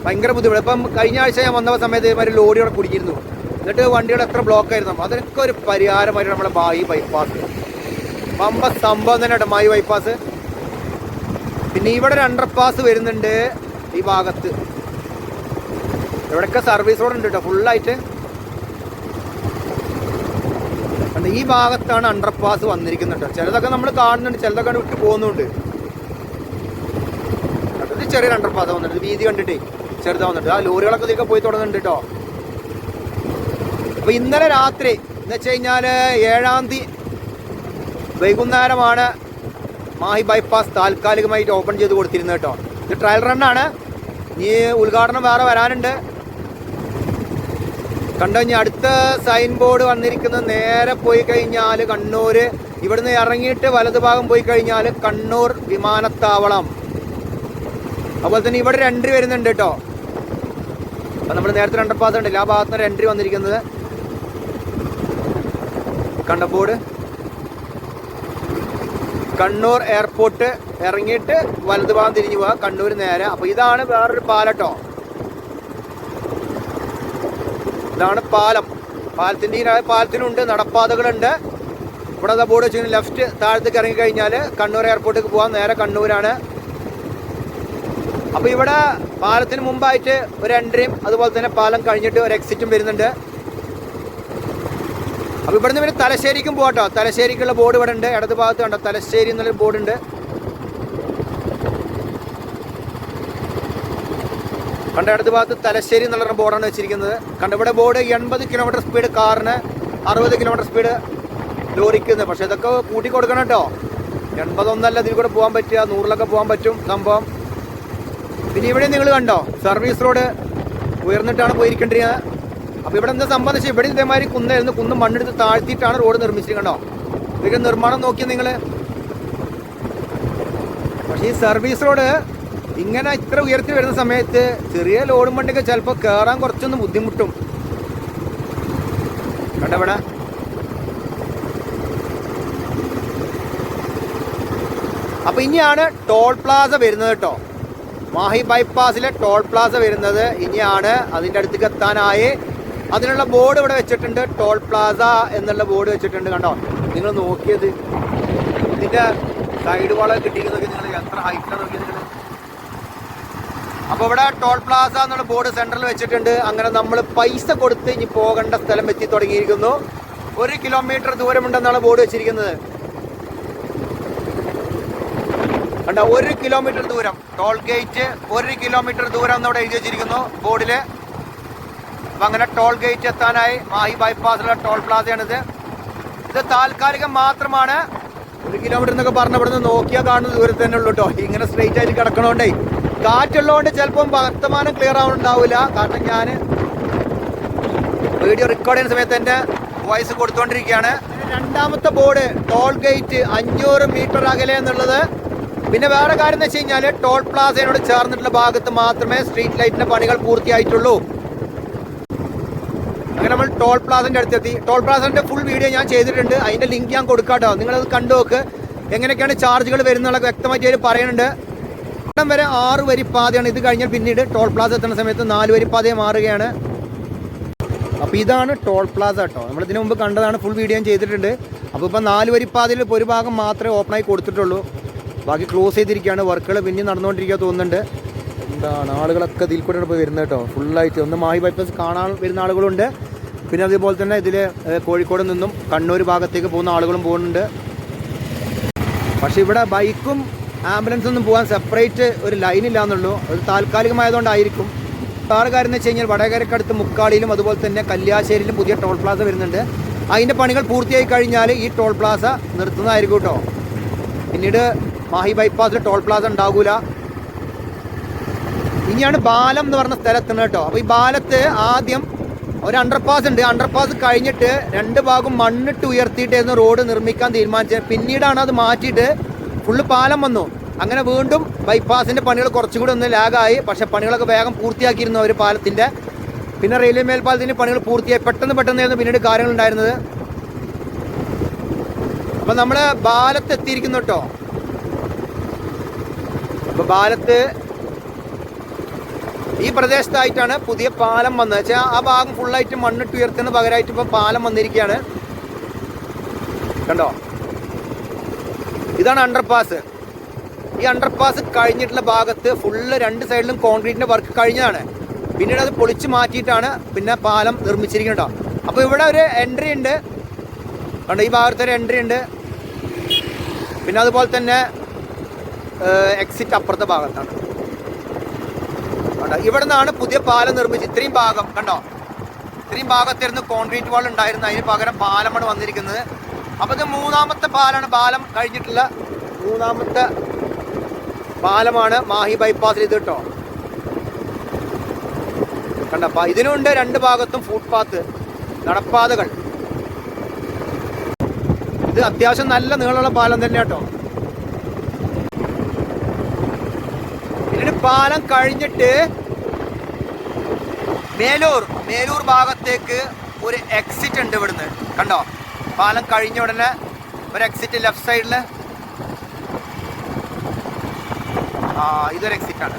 ഭയങ്കര ബുദ്ധിമുട്ട്. ഇപ്പം കഴിഞ്ഞ ആഴ്ച ഞാൻ വന്ന സമയത്ത് ഇവർ ലോറിയോടെ കുടുങ്ങിയിരുന്നു. എന്നിട്ട് വണ്ടികൾ എത്ര ബ്ലോക്കായിരുന്നു. അതിനൊക്കെ ഒരു പരിഹാരമായിട്ട് നമ്മുടെ മാഹി ബൈപ്പാസ് പമ്പ സംഭവം തന്നെ കേട്ടോ മാഹി ബൈപ്പാസ്. പിന്നെ ഇവിടെ ഒരു അണ്ടർപാസ് വരുന്നുണ്ട് ഈ ഭാഗത്ത്. ഇവിടെയൊക്കെ സർവീസ് റോഡ് ഉണ്ട് കേട്ടോ ഫുള്ളായിട്ട്. ഈ ഭാഗത്താണ് അണ്ടർപാസ് വന്നിരിക്കുന്നുണ്ട്. ചിലതൊക്കെ നമ്മൾ കാണുന്നുണ്ട്, ചിലതൊക്കെ വിട്ട് പോകുന്നുണ്ട്. അത് ചെറിയൊരു അണ്ടർപാസ് വന്നിട്ട് വീതി കണ്ടിട്ടേ ചെറുതാ വന്നിട്ട് ആ ലോറികളൊക്കെ ഇതിലൊക്കെ പോയി തുടങ്ങുന്നുണ്ട് കേട്ടോ. അപ്പൊ ഇന്നലെ രാത്രി എന്ന് വെച്ച് കഴിഞ്ഞാൽ 7-ാം തീയതി വൈകുന്നേരമാണ് മാഹി ബൈപ്പാസ് താൽക്കാലികമായിട്ട് ഓപ്പൺ ചെയ്ത് കൊടുത്തിരുന്നത് കേട്ടോ. ഇത് ട്രയൽ റണ്ണാണ്. ഇനി ഉദ്ഘാടനം വേറെ വരാനുണ്ട്. കണ്ടോ, ഇനി അടുത്ത സൈൻ ബോർഡ് വന്നിരിക്കുന്നത് നേരെ പോയി കഴിഞ്ഞാൽ കണ്ണൂർ, ഇവിടുന്ന് ഇറങ്ങിയിട്ട് വലതു ഭാഗം പോയി കഴിഞ്ഞാൽ കണ്ണൂർ വിമാനത്താവളം. അതുപോലെ തന്നെ ഇവിടെ ഒരു എൻട്രി വരുന്നുണ്ട് കേട്ടോ. അപ്പം നമ്മൾ നേരത്തെ അണ്ടർപാസ് ഉണ്ടല്ലോ, ആ ഭാഗത്ത് ഒരു എൻട്രി വന്നിരിക്കുന്നത് കണ്ട ബോർഡ്. കണ്ണൂർ എയർപോർട്ട് ഇറങ്ങിയിട്ട് വലതു ഭാഗം തിരിഞ്ഞു പോവുക, കണ്ണൂർ നേരെ. അപ്പോൾ ഇതാണ് വേറൊരു പാലട്ടോ. ഇതാണ് പാലം. പാലത്തിനുണ്ട് നടപ്പാതകളുണ്ട്. ഇവിടെ ബോർഡ് വെച്ച് ലെഫ്റ്റ് താഴത്തേക്ക് ഇറങ്ങിക്കഴിഞ്ഞാൽ കണ്ണൂർ എയർപോർട്ടിലേക്ക് പോകാം, നേരെ കണ്ണൂരാണ്. അപ്പോൾ ഇവിടെ പാലത്തിന് മുമ്പായിട്ട് ഒരു എൻട്രിയും അതുപോലെ തന്നെ പാലം കഴിഞ്ഞിട്ട് ഒരു എക്സിറ്റും വരുന്നുണ്ട്. അപ്പോൾ ഇവിടുന്ന് പിന്നെ തലശ്ശേരിക്കും പോകട്ടോ. തലശ്ശേരിക്കുള്ള ബോർഡ് ഇവിടെ ഉണ്ട്. ഇടത് ഭാഗത്ത് കണ്ടോ തലശ്ശേരി എന്നുള്ളൊരു ബോർഡ് ഉണ്ട്. കണ്ട ഇടത് ഭാഗത്ത് തലശ്ശേരി എന്നുള്ള ബോർഡാണ് വെച്ചിരിക്കുന്നത്. കണ്ട ഇവിടെ ബോർഡ് 80 കിലോമീറ്റർ സ്പീഡ് കാറിന്, 60 കിലോമീറ്റർ സ്പീഡ് ലോറിക്കുന്നത്. പക്ഷെ ഇതൊക്കെ കൂട്ടി കൊടുക്കണം കേട്ടോ. 80 ഒന്നല്ല ഇതിൽ കൂടെ പോകാൻ പറ്റുക, 100-ലൊക്കെ പോകാൻ പറ്റും സംഭവം. പിന്നെ ഇവിടെ നിങ്ങൾ കണ്ടോ സർവീസ് റോഡ് ഉയർന്നിട്ടാണ് പോയിരിക്കേണ്ടിരിക്കുന്നത്. അപ്പോൾ ഇവിടെ എന്താ സംഭവം വെച്ചാൽ ഇവിടെ ഇതേമാതിരി കുന്നായിരുന്നു. കുന്ന് മണ്ണെടുത്ത് താഴ്ത്തിയിട്ടാണ് റോഡ് നിർമ്മിച്ചിരിക്കണ്ടോ. ഇതൊക്കെ നിർമ്മാണം നോക്കിയാൽ നിങ്ങൾ. പക്ഷേ ഈ സർവീസ് റോഡ് ഇങ്ങനെ ഇത്ര ഉയർത്തി വരുന്ന സമയത്ത് ചെറിയ ലോഡും വണ്ടിയൊക്കെ ചിലപ്പോൾ കയറാൻ കുറച്ചൊന്ന് ബുദ്ധിമുട്ടും. കണ്ടവിടെ അപ്പോൾ ഇനിയാണ് ടോൾ പ്ലാസ വരുന്നത് കേട്ടോ. മാഹി ബൈപ്പാസിലെ ടോൾ പ്ലാസ വരുന്നത് ഇനിയാണ്. അതിൻ്റെ അടുത്തേക്ക് എത്താനായി. അതിനുള്ള ബോർഡ് ഇവിടെ വെച്ചിട്ടുണ്ട്, ടോൾ പ്ലാസ എന്നുള്ള ബോർഡ് വെച്ചിട്ടുണ്ട്. കണ്ടോ നിങ്ങൾ നോക്കിയത്, ഇതിൻ്റെ സൈഡ് വാളൊക്കെ കിട്ടിയിരിക്കുന്നതൊക്കെ നിങ്ങൾ എത്ര ഹൈറ്റിലാണ് നോക്കിയത് നിങ്ങൾ. അപ്പോൾ ഇവിടെ ടോൾ പ്ലാസ എന്നുള്ള ബോർഡ് സെൻറ്ററിൽ വെച്ചിട്ടുണ്ട്. അങ്ങനെ നമ്മൾ പൈസ കൊടുത്ത് ഇനി പോകേണ്ട സ്ഥലം എത്തി തുടങ്ങിയിരിക്കുന്നു. 1 കിലോമീറ്റർ ദൂരമുണ്ടെന്നാണ് ബോർഡ് വെച്ചിരിക്കുന്നത്. കണ്ട, 1 കിലോമീറ്റർ ദൂരം ടോൾ ഗേറ്റ്, 1 കിലോമീറ്റർ ദൂരം എന്നവിടെ എഴുതി വെച്ചിരിക്കുന്നു ബോർഡില്. അപ്പൊ അങ്ങനെ ടോൾ ഗേറ്റ് എത്താനായി മാഹി ബൈപ്പാസിലുള്ള ടോൾ പ്ലാസയാണിത്. ഇത് താൽക്കാലികം മാത്രമാണ്. 1 കിലോമീറ്റർ എന്നൊക്കെ പറഞ്ഞ ഇവിടെ നിന്ന് നോക്കിയാൽ കാണുന്ന ദൂരത്ത് തന്നെ ഉള്ളൂ കേട്ടോ. ഇങ്ങനെ സ്ട്രെയിറ്റ് ആയിട്ട് കിടക്കണോണ്ടേ കാറ്റുള്ളതുകൊണ്ട് ചിലപ്പം വർത്തമാനം ക്ലിയർ ആവുന്നുണ്ടാവില്ല. കാരണം ഞാൻ വീഡിയോ റെക്കോർഡ് ചെയ്യുന്ന സമയത്ത് എൻ്റെ വോയിസ് കൊടുത്തുകൊണ്ടിരിക്കുകയാണ്. രണ്ടാമത്തെ ബോർഡ് ടോൾ ഗേറ്റ് 500 മീറ്റർ അകലെ എന്നുള്ളത്. പിന്നെ വേറെ കാര്യം എന്ന് വെച്ച് കഴിഞ്ഞാൽ ടോൾ പ്ലാസയോട് ചേർന്നിട്ടുള്ള ഭാഗത്ത് മാത്രമേ സ്ട്രീറ്റ് ലൈറ്റിന്റെ പണികൾ പൂർത്തിയായിട്ടുള്ളൂ. അങ്ങനെ നമ്മൾ ടോൾ പ്ലാസന്റെ അടുത്തെത്തി. ടോൾ പ്ലാസന്റെ ഫുൾ വീഡിയോ ഞാൻ ചെയ്തിട്ടുണ്ട്. അതിന്റെ ലിങ്ക് ഞാൻ കൊടുക്കാട്ടോ. നിങ്ങളത് കണ്ടു നോക്ക്. എങ്ങനെയൊക്കെയാണ് ചാർജുകൾ വരുന്നതൊക്കെ വ്യക്തമായിട്ട് അതിൽ പറയുന്നുണ്ട്. ഇവിടം വരെ 6 വരിപ്പാതയാണ്. ഇത് കഴിഞ്ഞാൽ പിന്നീട് ടോൾ പ്ലാസ എത്തുന്ന സമയത്ത് 4 വരിപ്പാതയെ മാറുകയാണ്. അപ്പോൾ ഇതാണ് ടോൾ പ്ലാസ കേട്ടോ. നമ്മൾ ഇതിനു മുമ്പ് കണ്ടതാണ്. ഫുൾ വീഡിയോ ഞാൻ ചെയ്തിട്ടുണ്ട്. അപ്പോൾ ഇപ്പം 4 വരിപ്പാതയിൽ ഇപ്പോൾ ഒരു ഭാഗം മാത്രമേ ഓപ്പണായി കൊടുത്തിട്ടുള്ളൂ. ബാക്കി ക്ലോസ് ചെയ്തിരിക്കുകയാണ്. വർക്കുകൾ പിന്നെയും നടന്നുകൊണ്ടിരിക്കുക തോന്നുന്നുണ്ട്. എന്താണ് ആളുകളൊക്കെ ഇതിൽ കൂടെ ഇപ്പോൾ വരുന്നത് കേട്ടോ. ഫുള്ളായിട്ട് ഒന്ന് മാഹി ബൈപ്പാസ് കാണാൻ വരുന്ന ആളുകളുണ്ട്. പിന്നെ അതേപോലെ തന്നെ ഇതിൽ കോഴിക്കോട് നിന്നും കണ്ണൂർ ഭാഗത്തേക്ക് പോകുന്ന ആളുകളും പോകുന്നുണ്ട്. പക്ഷേ ഇവിടെ ബൈക്കും ആംബുലൻസ് ഒന്നും പോകാൻ സെപ്പറേറ്റ് ഒരു ലൈനില്ല എന്നുള്ളൂ. അത് താൽക്കാലികമായതുകൊണ്ടായിരിക്കും. വേറെ കാര്യം എന്ന് വെച്ച് കഴിഞ്ഞാൽ വടകരക്കടുത്ത് മുക്കാടിയിലും അതുപോലെ തന്നെ കല്യാശ്ശേരിയിലും പുതിയ ടോൾ പ്ലാസ വരുന്നുണ്ട്. അതിൻ്റെ പണികൾ പൂർത്തിയായി കഴിഞ്ഞാൽ ഈ ടോൾ പ്ലാസ നിർത്തുന്നതായിരിക്കും കേട്ടോ. പിന്നീട് മാഹി ബൈപ്പാസിൽ ടോൾ പ്ലാസ ഉണ്ടാകൂല. ഇനിയാണ് ബാലം എന്ന് പറഞ്ഞ സ്ഥലത്തുന്നത് കേട്ടോ. അപ്പോൾ ഈ ബാലത്ത് ആദ്യം ഒരു അണ്ടർപാസ് ഉണ്ട്. അണ്ടർപാസ് കഴിഞ്ഞിട്ട് 2 ഭാഗം മണ്ണിട്ട് ഉയർത്തിയിട്ടായിരുന്നു റോഡ് നിർമ്മിക്കാൻ തീരുമാനിച്ചത്. പിന്നീടാണ് അത് മാറ്റിയിട്ട് ഫുള്ള് പാലം വന്നു. അങ്ങനെ വീണ്ടും ബൈപ്പാസിൻ്റെ പണികൾ കുറച്ചുകൂടി ഒന്ന് ലാഗായി. പക്ഷേ പണികളൊക്കെ വേഗം പൂർത്തിയാക്കിയിരുന്നു അവർ പാലത്തിൻ്റെ. പിന്നെ റെയിൽവേ മേൽപ്പാലത്തിൻ്റെ പണികൾ പൂർത്തിയായി. പെട്ടെന്നായിരുന്നു പിന്നീട് കാര്യങ്ങളുണ്ടായിരുന്നത്. അപ്പം നമ്മൾ ബാലത്ത് എത്തിയിരിക്കുന്നു കേട്ടോ. അപ്പോൾ ബാലത്ത് ഈ പ്രദേശത്തായിട്ടാണ് പുതിയ പാലം വന്നത്. വെച്ചാൽ ആ ഭാഗം ഫുള്ളായിട്ട് മണ്ണിട്ട് ഉയർത്തുന്ന പകരമായിട്ട് ഇപ്പോൾ പാലം വന്നിരിക്കുകയാണ്. കണ്ടോ, ഇതാണ് അണ്ടർപാസ്. ഈ അണ്ടർപാസ് കഴിഞ്ഞിട്ടുള്ള ഭാഗത്ത് ഫുള്ള് 2 സൈഡിലും കോൺക്രീറ്റിൻ്റെ വർക്ക് കഴിഞ്ഞതാണ്. പിന്നീട് അത് പൊളിച്ച് മാറ്റിയിട്ടാണ് പിന്നെ പാലം നിർമ്മിച്ചിരിക്കുന്നത്. അപ്പോൾ ഇവിടെ ഒരു എൻട്രി ഉണ്ട് കണ്ടോ. ഈ ഭാഗത്തൊരു എൻട്രി ഉണ്ട്. പിന്നെ അതുപോലെ തന്നെ എക്സിറ്റ് അപ്പുറത്തെ ഭാഗത്താണ്. കണ്ടോ, ഇവിടെ നിന്നാണ് പുതിയ പാലം നിർമ്മിച്ച് ഇത്രയും ഭാഗം കണ്ടോ. ഇത്രയും ഭാഗത്തായിരുന്നു കോൺക്രീറ്റ് വാൾ ഉണ്ടായിരുന്നത്. അതിന് പകരം പാലമാണ് വന്നിരിക്കുന്നത്. അപ്പോൾ ഇത് 3ാമത്തെ പാലാണ്. പാലം കഴിഞ്ഞിട്ടുള്ള 3ാമത്തെ പാലമാണ് മാഹി ബൈപ്പാസിൽ ഇത് കേട്ടോ. കണ്ടപ്പ ഇതിനുണ്ട് 2 ഭാഗത്തും ഫുട്പാത്ത്, നടപ്പാതകൾ. ഇത് അത്യാവശ്യം നല്ല നീളമുള്ള പാലം തന്നെ കേട്ടോ. ഇതിന് പാലം കഴിഞ്ഞിട്ട് മേലൂർ ഭാഗത്തേക്ക് ഒരു എക്സിറ്റ് ഉണ്ട് ഇവിടുന്ന് കണ്ടോ. പാലം കഴിഞ്ഞ ഉടനെ ഒരു എക്സിറ്റ് ലെഫ്റ്റ് സൈഡിൽ. ഇതൊരു എക്സിറ്റ് ആണ്.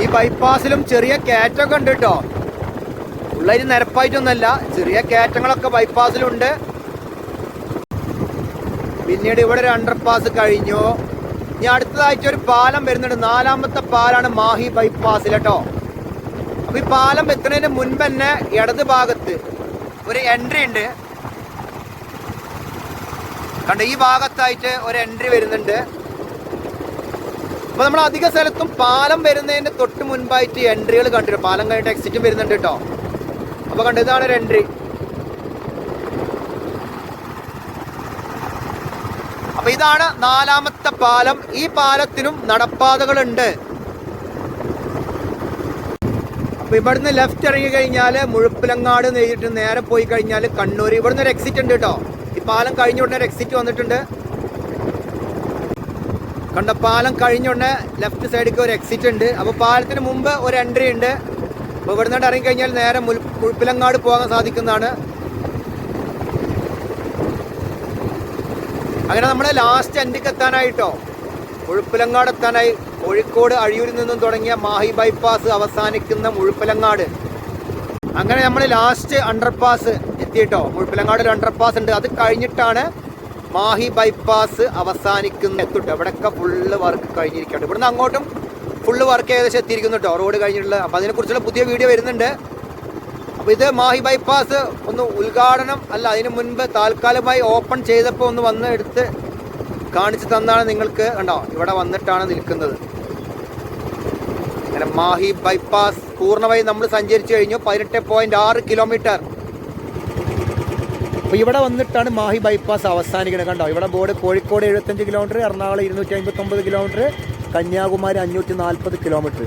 ഈ ബൈപ്പാസിലും ചെറിയ കയറ്റമൊക്കെ ഉണ്ട് കേട്ടോ. ഉള്ളതിന് നിരപ്പായിട്ടൊന്നുമല്ല, ചെറിയ കയറ്റങ്ങളൊക്കെ ബൈപ്പാസിലുണ്ട്. പിന്നീട് ഇവിടെ ഒരു അണ്ടർപാസ് കഴിഞ്ഞു. ഇനി അടുത്തതായിട്ട് ഒരു പാലം വരുന്നുണ്ട്. 4ാമത്തെ പാലാണ് മാഹി ബൈപ്പാസിൽ കേട്ടോ. അപ്പൊ ഈ പാലം എത്തുന്നതിന് മുൻപ് തന്നെ ഇടത് ഭാഗത്ത് ഒരു എൻട്രി ഉണ്ട് കണ്ടോ. ഈ ഭാഗത്തായിട്ട് ഒരു എൻട്രി വരുന്നുണ്ട്. അപ്പൊ നമ്മൾ അധിക സ്ഥലത്തും പാലം വരുന്നതിന് തൊട്ട് മുൻപായിട്ട് എൻട്രികൾ കണ്ടിട്ടുണ്ട്. പാലം കഴിഞ്ഞിട്ട് എക്സിറ്റും വരുന്നുണ്ട് കേട്ടോ. അപ്പൊ കണ്ടു, ഇതാണ് ഒരു എൻട്രി. അപ്പൊ ഇതാണ് 4ാമത്തെ പാലം. ഈ പാലത്തിനും നടപ്പാതകളുണ്ട്. അപ്പൊ ഇവിടുന്ന് ലെഫ്റ്റ് ഇറങ്ങി കഴിഞ്ഞാൽ മുഴുപ്പിലങ്ങാട് നേരിട്ട് നേരെ പോയി കഴിഞ്ഞാൽ കണ്ണൂർ. ഇവിടുന്ന് ഒരു എക്സിറ്റ് ഉണ്ട് കേട്ടോ. ഈ പാലം കഴിഞ്ഞ ഉടനെ ഒരു എക്സിറ്റ് വന്നിട്ടുണ്ട് കണ്ട. പാലം കഴിഞ്ഞ ഉടനെ ലെഫ്റ്റ് സൈഡിലേക്ക് ഒരു എക്സിറ്റ് ഉണ്ട്. അപ്പോൾ പാലത്തിന് മുമ്പ് ഒരു എൻട്രി ഉണ്ട്. അപ്പോൾ ഇവിടുന്ന് ഇറങ്ങി കഴിഞ്ഞാൽ നേരെ മുഴുപ്പിലങ്ങാട് പോകാൻ സാധിക്കുന്നതാണ്. അങ്ങനെ നമ്മൾ ലാസ്റ്റ് എൻഡിക്ക് എത്താനായിട്ടോ, മുഴുപ്പിലങ്ങാട് എത്താനായി. കോഴിക്കോട് അഴിയൂരിൽ നിന്നും തുടങ്ങിയ മാഹി ബൈപ്പാസ് അവസാനിക്കുന്ന മുഴുപ്പിലങ്ങാട്. അങ്ങനെ നമ്മൾ ലാസ്റ്റ് അണ്ടർപാസ് എത്തിയിട്ടോ. മുഴുപ്പിലങ്ങാട് ഒരു അണ്ടർപാസ് ഉണ്ട്. അത് കഴിഞ്ഞിട്ടാണ് മാഹി ബൈപ്പാസ് അവസാനിക്കുന്ന എത്തുട്ടോ. ഇവിടെയൊക്കെ ഫുള്ള് വർക്ക് കഴിഞ്ഞിരിക്കുകയാണ്. ഇവിടുന്ന് അങ്ങോട്ടും ഫുള്ള് വർക്ക് ഏകദേശം എത്തിയിരിക്കുന്നു കേട്ടോ, റോഡ് കഴിഞ്ഞിട്ടുള്ള. അപ്പോൾ അതിനെക്കുറിച്ചുള്ള പുതിയ വീഡിയോ വരുന്നുണ്ട്. അപ്പോൾ ഇത് മാഹി ബൈപ്പാസ് ഒന്ന് ഉദ്ഘാടനം അല്ല, അതിന് മുൻപ് താൽക്കാലികമായി ഓപ്പൺ ചെയ്തപ്പോൾ ഒന്ന് വന്ന് എടുത്ത് കാണിച്ചു തന്നാണ് നിങ്ങൾക്ക്. കണ്ടോ, ഇവിടെ വന്നിട്ടാണ് നിൽക്കുന്നത്. അങ്ങനെ മാഹി ബൈപ്പാസ് പൂർണ്ണമായി നമ്മൾ സഞ്ചരിച്ചു കഴിഞ്ഞു. 18.6 കിലോമീറ്റർ. അപ്പോൾ ഇവിടെ വന്നിട്ടാണ് മാഹി ബൈപ്പാസ് അവസാനിക്കുന്നത്. കണ്ടോ, ഇവിടെ board Kozhikode 75 kilometre, Ernakulam 259 kilometre, Kanyakumari 540 kilometre.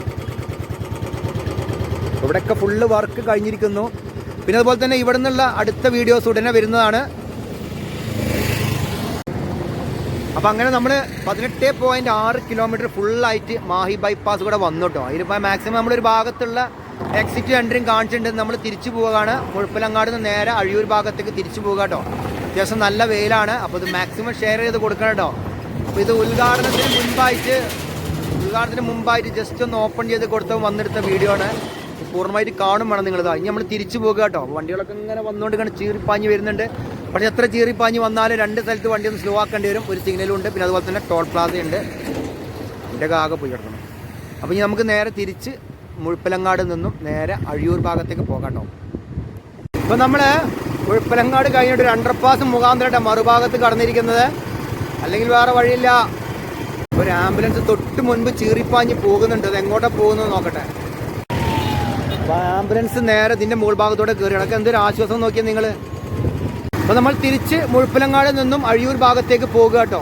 ഇവിടെയൊക്കെ ഫുള്ള് വർക്ക് കഴിഞ്ഞിരിക്കുന്നു. പിന്നെ അതുപോലെ തന്നെ ഇവിടെ നിന്നുള്ള അടുത്ത വീഡിയോസ് ഉടനെ വരുന്നതാണ്. അപ്പോൾ അങ്ങനെ നമ്മൾ 18.6 കിലോമീറ്റർ ഫുള്ളായിട്ട് മാഹി ബൈപ്പാസ് കൂടെ വന്നു കേട്ടോ. അതിലിപ്പോൾ മാക്സിമം നമ്മളൊരു ഭാഗത്തുള്ള എക്സിറ്റ് എൻട്രിയും കാണിച്ചിട്ടുണ്ട്. നമ്മൾ തിരിച്ചു പോവുകയാണ്. മുഴപ്പിലങ്ങാട് നിന്ന് നേരെ അഴിയൂർ ഭാഗത്തേക്ക് തിരിച്ചു പോകുക കേട്ടോ. അത്യാവശ്യം നല്ല വെയിലാണ്. അപ്പോൾ ഇത് മാക്സിമം ഷെയർ ചെയ്ത് കൊടുക്കണം കേട്ടോ. അപ്പോൾ ഇത് ഉദ്ഘാടനത്തിന് മുമ്പായിട്ട് ജസ്റ്റ് ഒന്ന് ഓപ്പൺ ചെയ്ത് കൊടുത്ത് വന്നെടുത്ത വീഡിയോ ആണ്. പൂർണ്ണമായിട്ട് കാണും വേണം നിങ്ങളിതാ. ഇനി നമ്മൾ തിരിച്ചു പോകുക കേട്ടോ. വണ്ടികളൊക്കെ ഇങ്ങനെ വന്നുകൊണ്ട് ഇങ്ങനെ ചീറിപ്പാഞ്ഞ് വരുന്നുണ്ട്. പക്ഷേ എത്ര ചീറിപ്പാഞ്ഞ് വന്നാലും രണ്ട് സ്ഥലത്ത് വണ്ടി ഒന്ന് സ്ലോ ആക്കേണ്ടി വരും. ഒരു സിഗ്നലും ഉണ്ട്. പിന്നെ അതുപോലെ തന്നെ ടോൾ പ്ലാസയുണ്ട്. എൻ്റെ ആകെ പോയി കിടക്കണം. അപ്പോൾ ഇനി നമുക്ക് നേരെ തിരിച്ച് മുഴപ്പിലങ്ങാട് നിന്നും നേരെ അഴിയൂർ ഭാഗത്തേക്ക് പോകാം കേട്ടോ. ഇപ്പോൾ നമ്മൾ മുഴപ്പിലങ്ങാട് കഴിഞ്ഞിട്ട് ഒരു അണ്ടർപാസ് മുഖാന്തരമായിട്ട് മറുഭാഗത്ത് കടന്നിരിക്കുന്നത്. അല്ലെങ്കിൽ വേറെ വഴിയില്ല. ഒരു ആംബുലൻസ് തൊട്ട് മുൻപ് ചീറിപ്പാഞ്ഞ് പോകുന്നുണ്ട്. അത് എങ്ങോട്ടാണ് പോകുന്നത് നോക്കട്ടെ. അപ്പോൾ ആംബുലൻസ് നേരെ ഇതിൻ്റെ മുകൾ ഭാഗത്തോടെ കയറി. അതൊക്കെ എന്തൊരു ആശ്വാസം നോക്കിയാൽ നിങ്ങൾ. അപ്പോൾ നമ്മൾ തിരിച്ച് മുഴപ്പിലങ്ങാട് നിന്നും അഴിയൂർ ഭാഗത്തേക്ക് പോകുക കേട്ടോ.